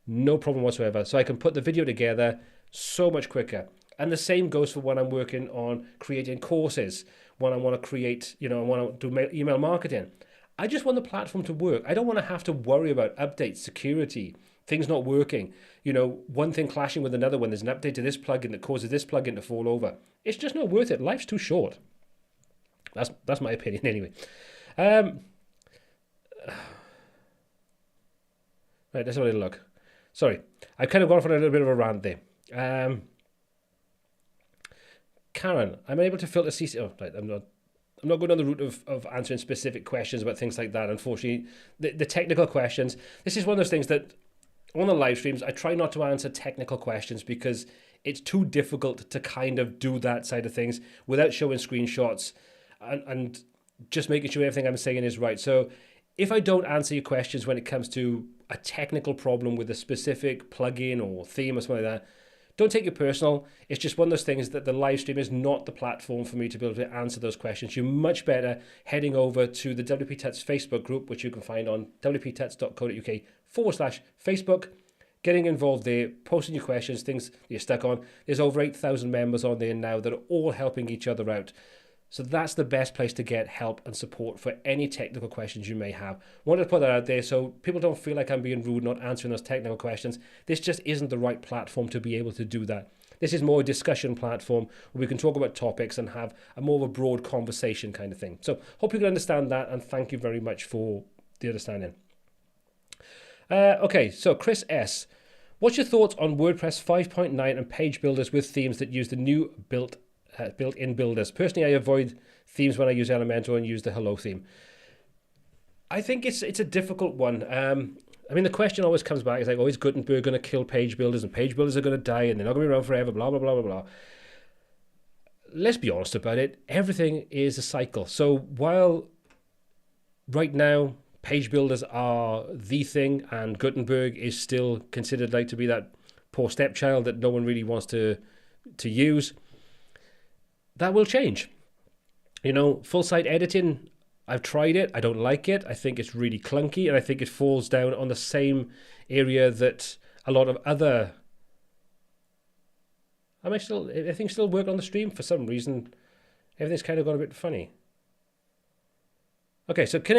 no problem whatsoever. So I can put the video together so much quicker. And the same goes for when I'm working on creating courses, when I want to create, I want to do email marketing. I just want the platform to work. I don't want to have to worry about updates, security, things not working. One thing clashing with another when there's an update to this plugin that causes this plugin to fall over. It's just not worth it. Life's too short. That's my opinion anyway. Right, let's have a little look. Sorry, I've kind of gone for a little bit of a rant there. Karen, I'm able to filter CC. Oh, right, I'm not going down the route of answering specific questions about things like that. Unfortunately, the technical questions. This is one of those things that on the live streams I try not to answer technical questions because it's too difficult to kind of do that side of things without showing screenshots and just making sure everything I'm saying is right. So if I don't answer your questions when it comes to a technical problem with a specific plugin or theme or something like that, don't take it personal. It's just one of those things that the live stream is not the platform for me to be able to answer those questions. You're much better heading over to the WPTuts Facebook group, which you can find on wptuts.co.uk/Facebook. getting involved there, posting your questions, things you're stuck on. There's over 8,000 members on there now that are all helping each other out. So that's the best place to get help and support for any technical questions you may have. Wanted to put that out there so people don't feel like I'm being rude, not answering those technical questions. This just isn't the right platform to be able to do that. This is more a discussion platform where we can talk about topics and have a more of a broad conversation kind of thing. So hope you can understand that, and thank you very much for the understanding. Okay, so Chris S. What's your thoughts on WordPress 5.9 and page builders with themes that use the new built-in builders? Personally, I avoid themes when I use Elementor and use the Hello theme. I think it's a difficult one. I mean, the question always comes back, is like, oh, is Gutenberg going to kill page builders, and page builders are going to die and they're not going to be around forever, blah, blah, blah, blah, blah. Let's be honest about it. Everything is a cycle. So while right now page builders are the thing and Gutenberg is still considered like to be that poor stepchild that no one really wants to use, that will change. You know, full site editing, I've tried it. I don't like it. I think it's really clunky, and I think it falls down on the same area that a lot of other... everything still work on the stream? For some reason, everything's kind of got a bit funny. Okay, so can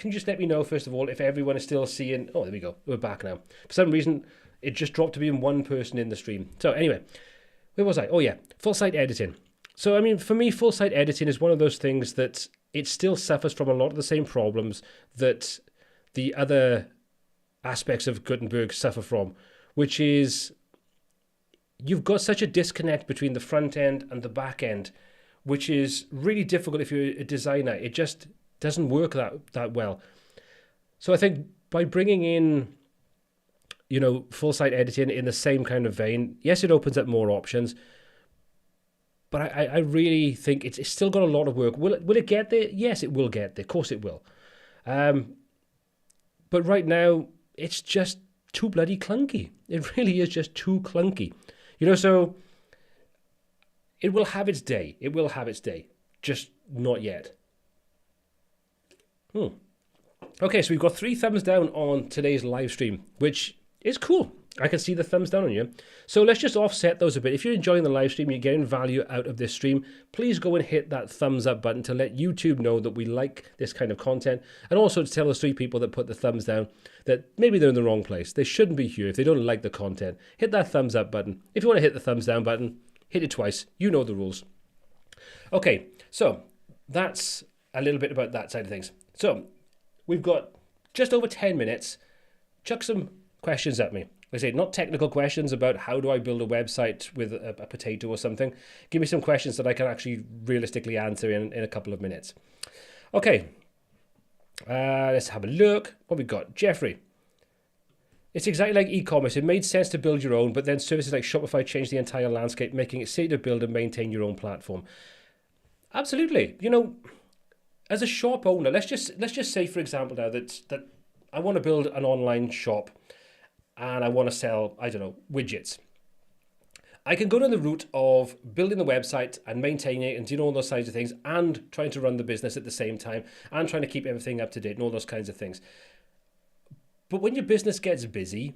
you just let me know, first of all, if everyone is still seeing... Oh, there we go. We're back now. For some reason, it just dropped to being one person in the stream. So anyway, where was I? Oh, yeah, full site editing. So, I mean, for me, full site editing is one of those things that it still suffers from a lot of the same problems that the other aspects of Gutenberg suffer from, which is you've got such a disconnect between the front end and the back end, which is really difficult if you're a designer. It just doesn't work that well. So I think by bringing in, you know, full site editing in the same kind of vein, yes, it opens up more options, but I really think it's still got a lot of work. Will it get there? Yes, it will get there. Of course it will. But right now, it's just too bloody clunky. It really is just too clunky. You know, so it will have its day. It will have its day. Just not yet. Okay, so we've got 3 thumbs down on today's live stream, which is cool. I can see the thumbs down on you. So let's just offset those a bit. If you're enjoying the live stream, you're getting value out of this stream, please go and hit that thumbs up button to let YouTube know that we like this kind of content, and also to tell those 3 people that put the thumbs down that maybe they're in the wrong place. They shouldn't be here if they don't like the content. Hit that thumbs up button. If you want to hit the thumbs down button, hit it twice. You know the rules. Okay, so that's a little bit about that side of things. So we've got just over 10 minutes. Chuck some questions at me. Like I say, not technical questions about how do I build a website with a potato or something. Give me some questions that I can actually realistically answer in a couple of minutes. Okay, let's have a look. What we got? Jeffrey. It's exactly like e-commerce. It made sense to build your own, but then services like Shopify changed the entire landscape, making it safe to build and maintain your own platform. Absolutely. You know, as a shop owner, let's just say, for example, now that I want to build an online shop and I want to sell, I don't know, widgets. I can go down the route of building the website and maintaining it and doing all those kinds of things and trying to run the business at the same time and trying to keep everything up to date and all those kinds of things. But when your business gets busy,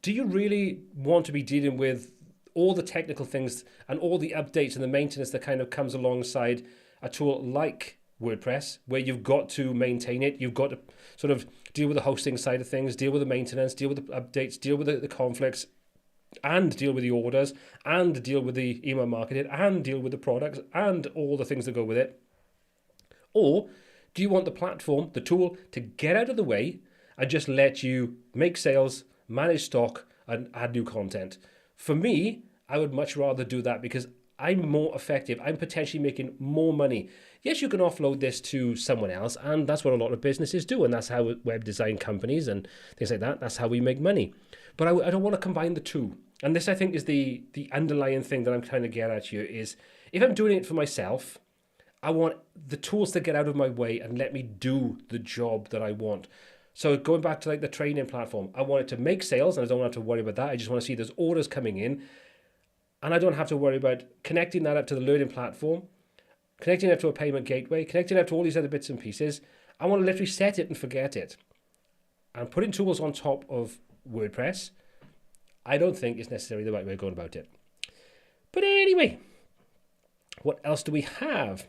do you really want to be dealing with all the technical things and all the updates and the maintenance that kind of comes alongside a tool like WordPress, where you've got to maintain it, you've got to sort of deal with the hosting side of things, deal with the maintenance, deal with the updates, deal with the conflicts, and deal with the orders, and deal with the email marketing, and deal with the products, and all the things that go with it? Or do you want the platform, the tool, to get out of the way and just let you make sales, manage stock, and add new content? For me, I would much rather do that because I'm more effective. I'm potentially making more money. Yes, you can offload this to someone else, and that's what a lot of businesses do, and that's how web design companies and things like that, that's how we make money. But I don't want to combine the two. And this, I think, is the underlying thing that I'm trying to get at here is, if I'm doing it for myself, I want the tools to get out of my way and let me do the job that I want. So going back to like the training platform, I want it to make sales, and I don't have to worry about that. I just want to see those orders coming in, and I don't have to worry about connecting that up to the learning platform, connecting it up to a payment gateway, connecting it up to all these other bits and pieces. I want to literally set it and forget it. And putting tools on top of WordPress I don't think it's necessarily the right way of going about it. But anyway, what else do we have?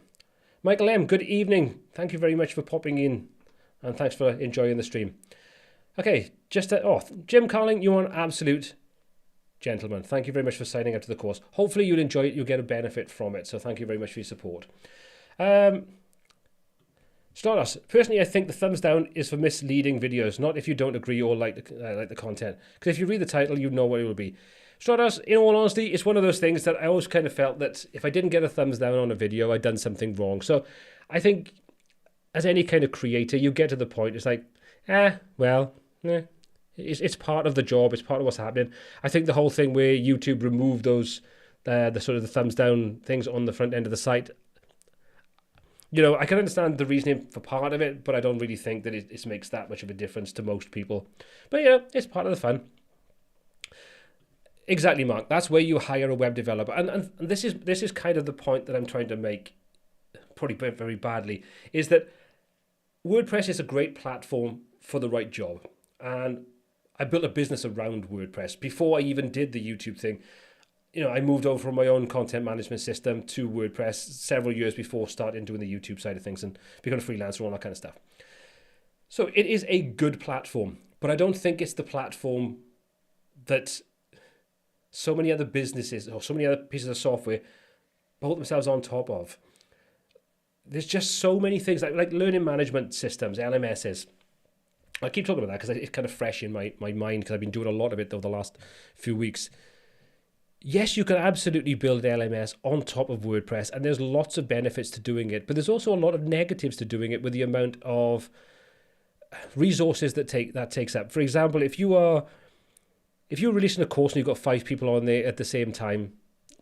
Michael M, good evening. Thank you very much for popping in, and thanks for enjoying the stream. Okay, Jim Carling, you're an absolute gentleman. Thank you very much for signing up to the course. Hopefully you'll enjoy it, you'll get a benefit from it, so thank you very much for your support. Stardust, personally I think the thumbs down is for misleading videos, not if you don't agree or like the content. Because if you read the title, you know what it will be. Stardust, in all honesty, it's one of those things that I always kind of felt that if I didn't get a thumbs down on a video, I'd done something wrong. So I think as any kind of creator, you get to the point, it's like, it's part of the job, it's part of what's happening. I think the whole thing where YouTube removed those, the sort of the thumbs down things on the front end of the site, you know, I can understand the reasoning for part of it, but I don't really think that it makes that much of a difference to most people. But yeah, it's part of the fun. Exactly, Mark. That's where you hire a web developer. And this is kind of the point that I'm trying to make, probably very badly, is that WordPress is a great platform for the right job. And I built a business around WordPress. Before I even did the YouTube thing, you know, I moved over from my own content management system to WordPress several years before starting doing the YouTube side of things and becoming a freelancer and all that kind of stuff. So it is a good platform, but I don't think it's the platform that so many other businesses or so many other pieces of software build themselves on top of. There's just so many things like learning management systems, LMSs. I keep talking about that because it's kind of fresh in my mind because I've been doing a lot of it over the last few weeks. Yes, you can absolutely build LMS on top of WordPress, and there's lots of benefits to doing it, but there's also a lot of negatives to doing it with the amount of resources that takes up. For example, if you're releasing a course and you've got 5 people on there at the same time,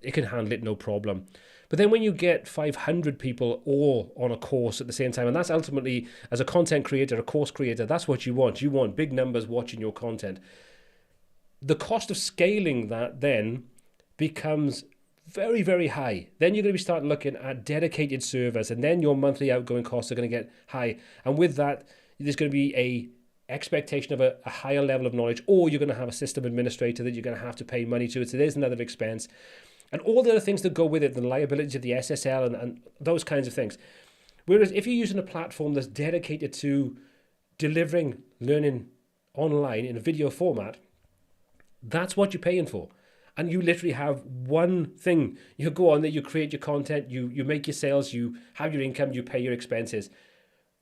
it can handle it no problem. But then when you get 500 people all on a course at the same time, and that's ultimately, as a content creator, a course creator, that's what you want. You want big numbers watching your content. The cost of scaling that then becomes very, very high. Then you're going to be starting looking at dedicated servers, and then your monthly outgoing costs are going to get high. And with that, there's going to be a expectation of a higher level of knowledge, or you're going to have a system administrator that you're going to have to pay money to. So there's another expense. And all the other things that go with it, the liability of the SSL and those kinds of things. Whereas if you're using a platform that's dedicated to delivering learning online in a video format, that's what you're paying for. And you literally have one thing. You go on there, you create your content, you make your sales, you have your income, you pay your expenses.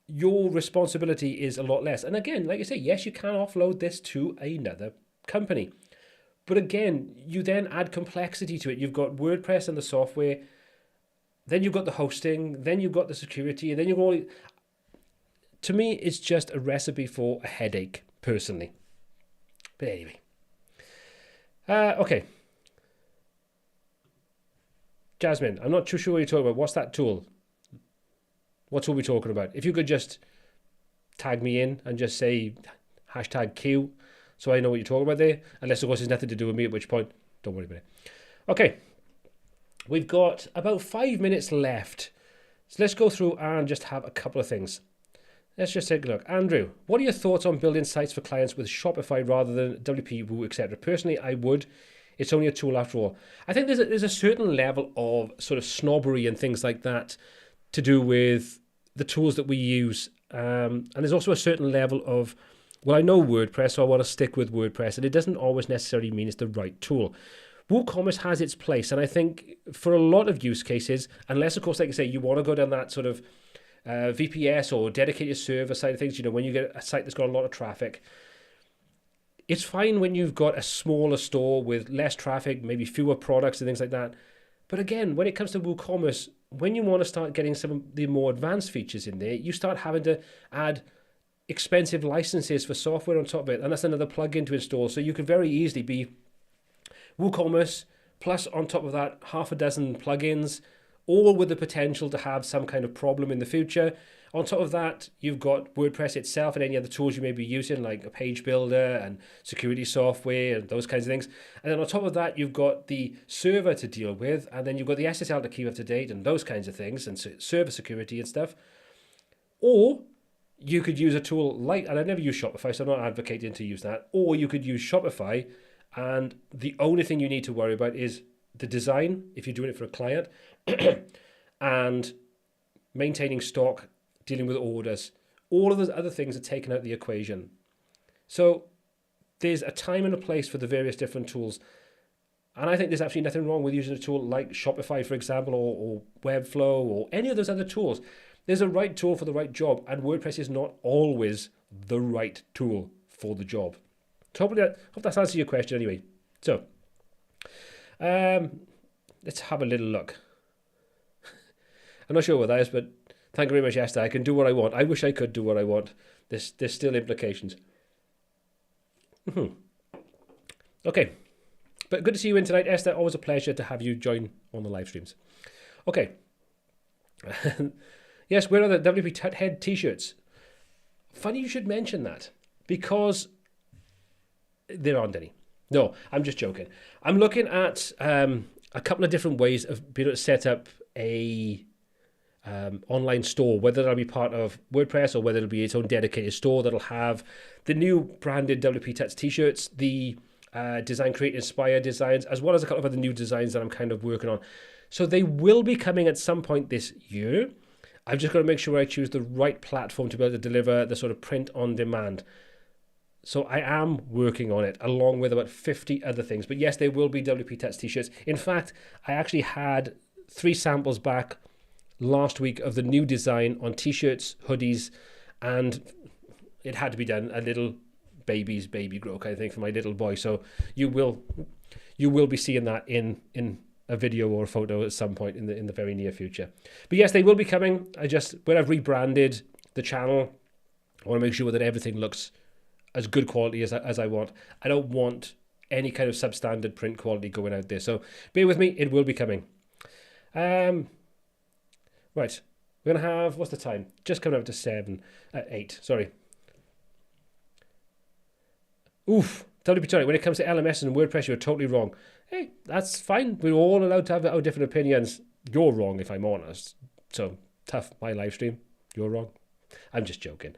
Your responsibility is a lot less. And again, like I say, yes, you can offload this to another company. But again, you then add complexity to it. You've got WordPress and the software, then you've got the hosting, then you've got the security, and then you've got... To me, it's just a recipe for a headache, personally. But anyway. Okay. Jasmine, I'm not too sure what you're talking about. What's that tool? What tool are we talking about? If you could just tag me in and just say #Q so I know what you're talking about there. Unless, of course, it's nothing to do with me, at which point, don't worry about it. Okay. We've got about 5 minutes left. So let's go through and just have a couple of things. Let's just take a look. Andrew, what are your thoughts on building sites for clients with Shopify rather than WPCrue, etc.? Personally, I would. It's only a tool after all. I think there's a certain level of sort of snobbery and things like that to do with the tools that we use. And there's also a certain level of, well, I know WordPress, so I want to stick with WordPress. And it doesn't always necessarily mean it's the right tool. WooCommerce has its place. And I think for a lot of use cases, unless, of course, like I say, you want to go down that sort of VPS or dedicated server side of things, you know, when you get a site that's got a lot of traffic, it's fine when you've got a smaller store with less traffic, maybe fewer products and things like that. But again, when it comes to WooCommerce, when you want to start getting some of the more advanced features in there, you start having to add expensive licenses for software on top of it. And that's another plugin to install. So you could very easily be WooCommerce plus on top of that 6 plugins, all with the potential to have some kind of problem in the future. On top of that, you've got WordPress itself and any other tools you may be using, like a page builder and security software and those kinds of things. And then on top of that, you've got the server to deal with, and then you've got the SSL to keep up to date and those kinds of things, and server security and stuff. Or you could use a tool like, and I've never used Shopify, so I'm not advocating to use that, or you could use Shopify And the only thing you need to worry about is the design, if you're doing it for a client, and maintaining stock, dealing with orders. All of those other things are taken out of the equation. So there's a time and a place for the various different tools. And I think there's absolutely nothing wrong with using a tool like Shopify, for example, or Webflow, or any of those other tools. There's a right tool for the right job, and WordPress is not always the right tool for the job. So hope that's answered your question anyway. So let's have a little look. I'm not sure what that is, but thank you very much, Esther. I can do what I want. I wish I could do what I want. There's still implications. Okay. But good to see you in tonight, Esther. Always a pleasure to have you join on the live streams. Okay. Yes, where are the WP Head t-shirts? Funny you should mention that, because there aren't any. No, I'm just joking. I'm looking at a couple of different ways of being able to set up a online store, whether that'll be part of WordPress or whether it'll be its own dedicated store that'll have the new branded WPTuts t-shirts, the Design Create Inspire designs, as well as a couple of other new designs that I'm kind of working on. So they will be coming at some point this year. I've just got to make sure I choose the right platform to be able to deliver the sort of print on demand. So I am working on it, along with about 50 other things. But yes, there will be WPTuts t-shirts. In fact, I actually had 3 samples back last week of the new design on t-shirts, hoodies, and it had to be done a little baby grow kind of thing for my little boy. So you will be seeing that in a video or a photo at some point in the very near future. But yes, they will be coming. When I've rebranded the channel, I want to make sure that everything looks as good quality as I want. I don't want any kind of substandard print quality going out there. So bear with me, it will be coming. Right, we're going to have, what's the time? Just coming up to 8, sorry. Oof, WP, when it comes to LMS and WordPress, you're totally wrong. Hey, that's fine. We're all allowed to have our different opinions. You're wrong, if I'm honest. So, tough, my live stream. You're wrong. I'm just joking.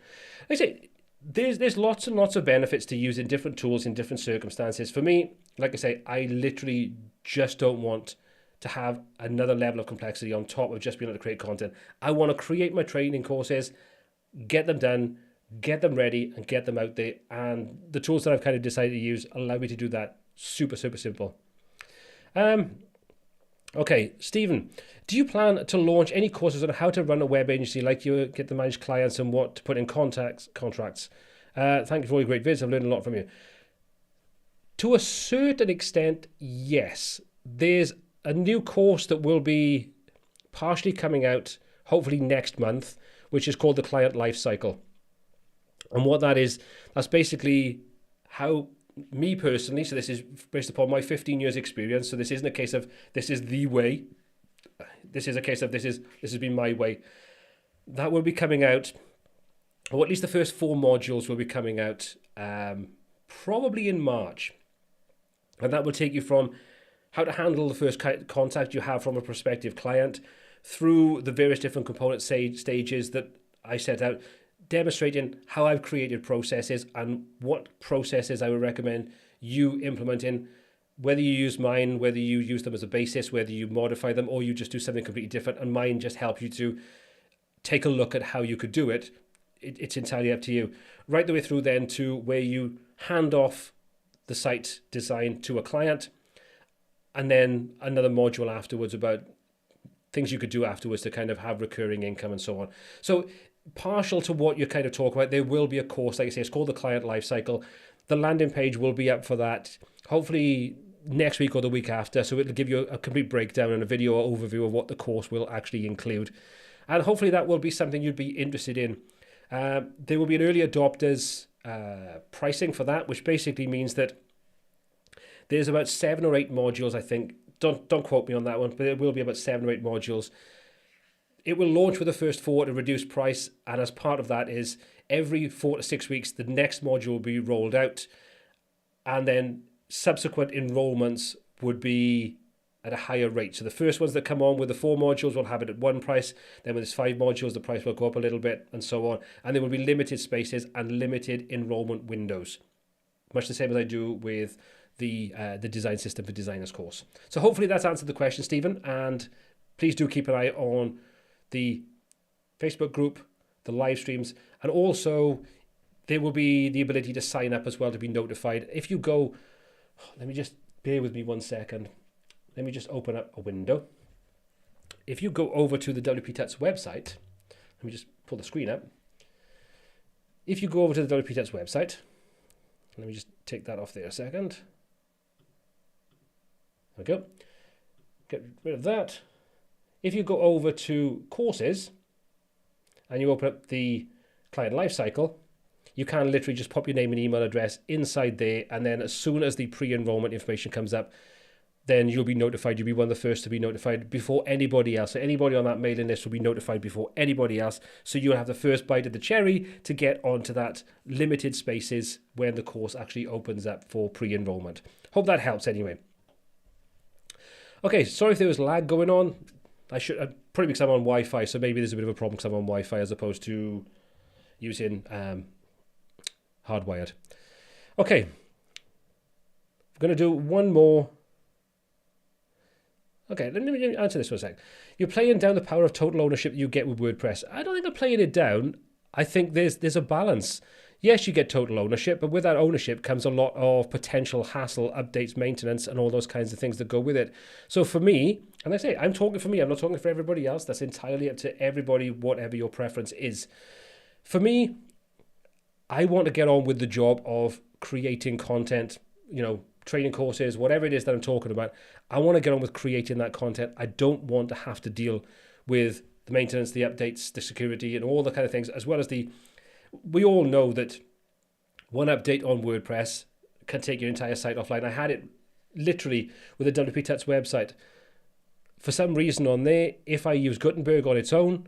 Like I say, there's lots and lots of benefits to using different tools in different circumstances. For me, like I say, I literally just don't want to have another level of complexity on top of just being able to create content. I want to create my training courses, get them done, get them ready, and get them out there. And the tools that I've kind of decided to use allow me to do that super, super simple. Okay, Stephen, do you plan to launch any courses on how to run a web agency, like you get to manage clients and what to put in contracts? Thank you for all your great vids. I've learned a lot from you. To a certain extent, yes. There's a new course that will be partially coming out, hopefully next month, which is called the Client Lifecycle. And what that is, that's basically how me personally, so this is based upon my 15 years experience, so this isn't a case of this is the way, this is a case of this has been my way. That will be coming out, or at least the first 4 modules will be coming out probably in March. And that will take you from how to handle the first contact you have from a prospective client through the various different component stages that I set out, demonstrating how I've created processes and what processes I would recommend you implementing, whether you use mine, whether you use them as a basis, whether you modify them, or you just do something completely different, and mine just help you to take a look at how you could do it. It's entirely up to you. Right the way through then to where you hand off the site design to a client, and then another module afterwards about things you could do afterwards to kind of have recurring income and so on. So partial to what you kind of talk about, there will be a course, like I say, it's called the Client Lifecycle. The landing page will be up for that, hopefully next week or the week after, so it'll give you a complete breakdown and a video overview of what the course will actually include. And hopefully that will be something you'd be interested in. There will be an early adopters pricing for that, which basically means that there's about 7 or 8 modules, I think. Don't quote me on that one, but there will be about 7 or 8 modules. It will launch with the first 4 at a reduced price, and as part of that is every 4 to 6 weeks, the next module will be rolled out, and then subsequent enrollments would be at a higher rate. So the first ones that come on with the 4 modules will have it at one price. Then when there's 5 modules, the price will go up a little bit, and so on. And there will be limited spaces and limited enrollment windows, much the same as I do with the design system for designers course. So hopefully that's answered the question, Stephen, and please do keep an eye on the Facebook group, the live streams, and also there will be the ability to sign up as well to be notified. If you go, let me just bear with me 1 second. Let me just open up a window. If you go over to the WPTuts website, let me just pull the screen up. If you go over to the WPTuts website, let me just take that off there a second. There we go. Get rid of that. If you go over to courses and you open up the client lifecycle, you can literally just pop your name and email address inside there, and then as soon as the pre-enrollment information comes up, then you'll be notified. You'll be one of the first to be notified before anybody else. So anybody on that mailing list will be notified before anybody else. So you'll have the first bite of the cherry to get onto that limited spaces when the course actually opens up for pre-enrollment. Hope that helps anyway. Okay, sorry if there was lag going on. Probably because I'm on Wi-Fi, so maybe there's a bit of a problem because I'm on Wi-Fi as opposed to using hardwired. Okay, I'm going to do one more. Okay, let me answer this for a sec. You're playing down the power of total ownership that you get with WordPress. I don't think I'm playing it down. I think there's a balance. Yes, you get total ownership, but with that ownership comes a lot of potential hassle, updates, maintenance, and all those kinds of things that go with it. So for me, and I say, I'm talking for me, I'm not talking for everybody else. That's entirely up to everybody, whatever your preference is. For me, I want to get on with the job of creating content, training courses, whatever it is that I'm talking about. I want to get on with creating that content. I don't want to have to deal with the maintenance, the updates, the security, and all the kind of things, as well as we all know that one update on WordPress can take your entire site offline. I had it literally with the WPTuts website. For some reason on there, if I use Gutenberg on its own,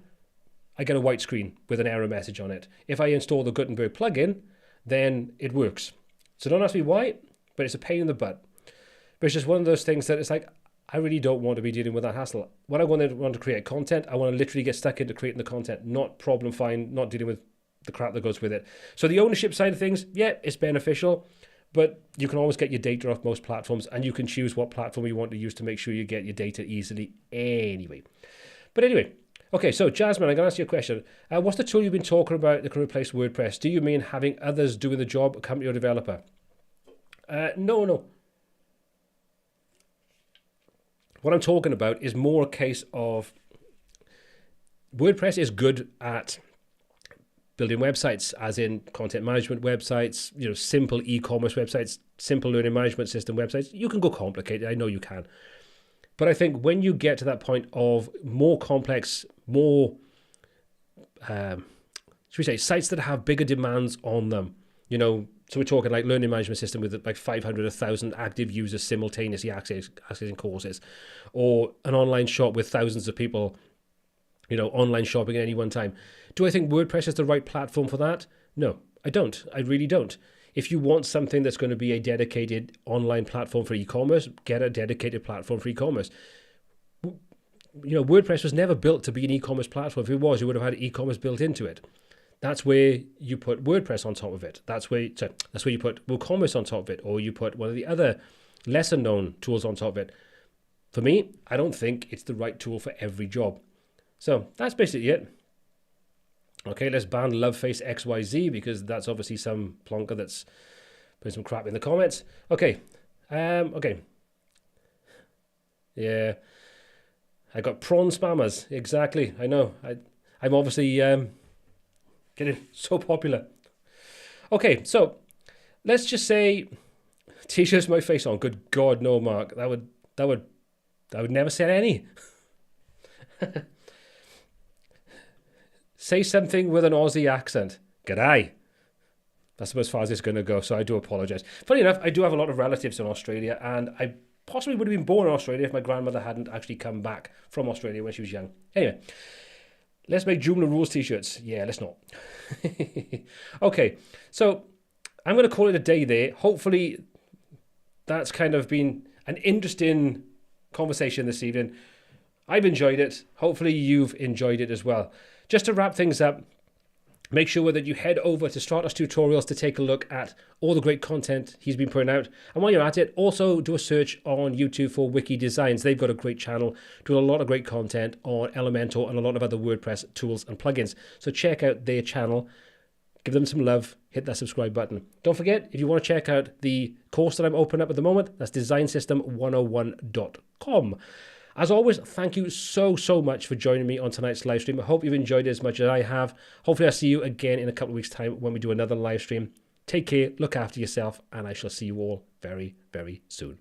I get a white screen with an error message on it. If I install the Gutenberg plugin, then it works. So don't ask me why, but it's a pain in the butt. But it's just one of those things that it's like, I really don't want to be dealing with that hassle. When I want to create content, I want to literally get stuck into creating the content, not problem find, not dealing with the crap that goes with it. So the ownership side of things, yeah, it's beneficial, but you can always get your data off most platforms, and you can choose what platform you want to use to make sure you get your data easily anyway. But anyway, okay, so Jasmine, I'm going to ask you a question. What's the tool you've been talking about that can replace WordPress? Do you mean having others doing the job, a company or developer? No. What I'm talking about is more a case of WordPress is good at building websites, as in content management websites, simple e-commerce websites, simple learning management system websites. You can go complicated, I know you can. But I think when you get to that point of more complex, more, should we say, sites that have bigger demands on them, so we're talking like learning management system with like 500, 1,000 active users simultaneously accessing courses, or an online shop with thousands of people, online shopping at any one time. Do I think WordPress is the right platform for that? No, I don't. I really don't. If you want something that's going to be a dedicated online platform for e-commerce, get a dedicated platform for e-commerce. WordPress was never built to be an e-commerce platform. If it was, you would have had e-commerce built into it. That's where you put WordPress on top of it. That's where you put WooCommerce on top of it, or you put one of the other lesser known tools on top of it. For me, I don't think it's the right tool for every job. So that's basically it. Okay, let's ban Loveface XYZ because that's obviously some plonker that's putting some crap in the comments. Okay. Okay. Yeah. I got prawn spammers. Exactly. I know. I'm obviously getting so popular. Okay, so let's just say t-shirts with my face on. Good God, no, Mark. That would never sell any. Say something with an Aussie accent. G'day. That's about as far as it's going to go, so I do apologise. Funny enough, I do have a lot of relatives in Australia, and I possibly would have been born in Australia if my grandmother hadn't actually come back from Australia when she was young. Anyway, let's make Joomla Rules t-shirts. Yeah, let's not. Okay, so I'm going to call it a day there. Hopefully that's kind of been an interesting conversation this evening. I've enjoyed it. Hopefully you've enjoyed it as well. Just to wrap things up, Make sure that you head over to Stratos Tutorials to take a look at all the great content he's been putting out. And while you're at it, also do a search on YouTube for Wiki Designs. They've got a great channel doing a lot of great content on Elementor and a lot of other WordPress tools and plugins. So check out their channel, give them some love, hit that subscribe button. Don't forget, if you want to check out the course that I'm opening up at the moment, that's designsystem101.com. As always, thank you so much for joining me on tonight's live stream. I hope you've enjoyed it as much as I have. Hopefully I'll see you again in a couple of weeks' time when we do another live stream. Take care, look after yourself, and I shall see you all very, very soon.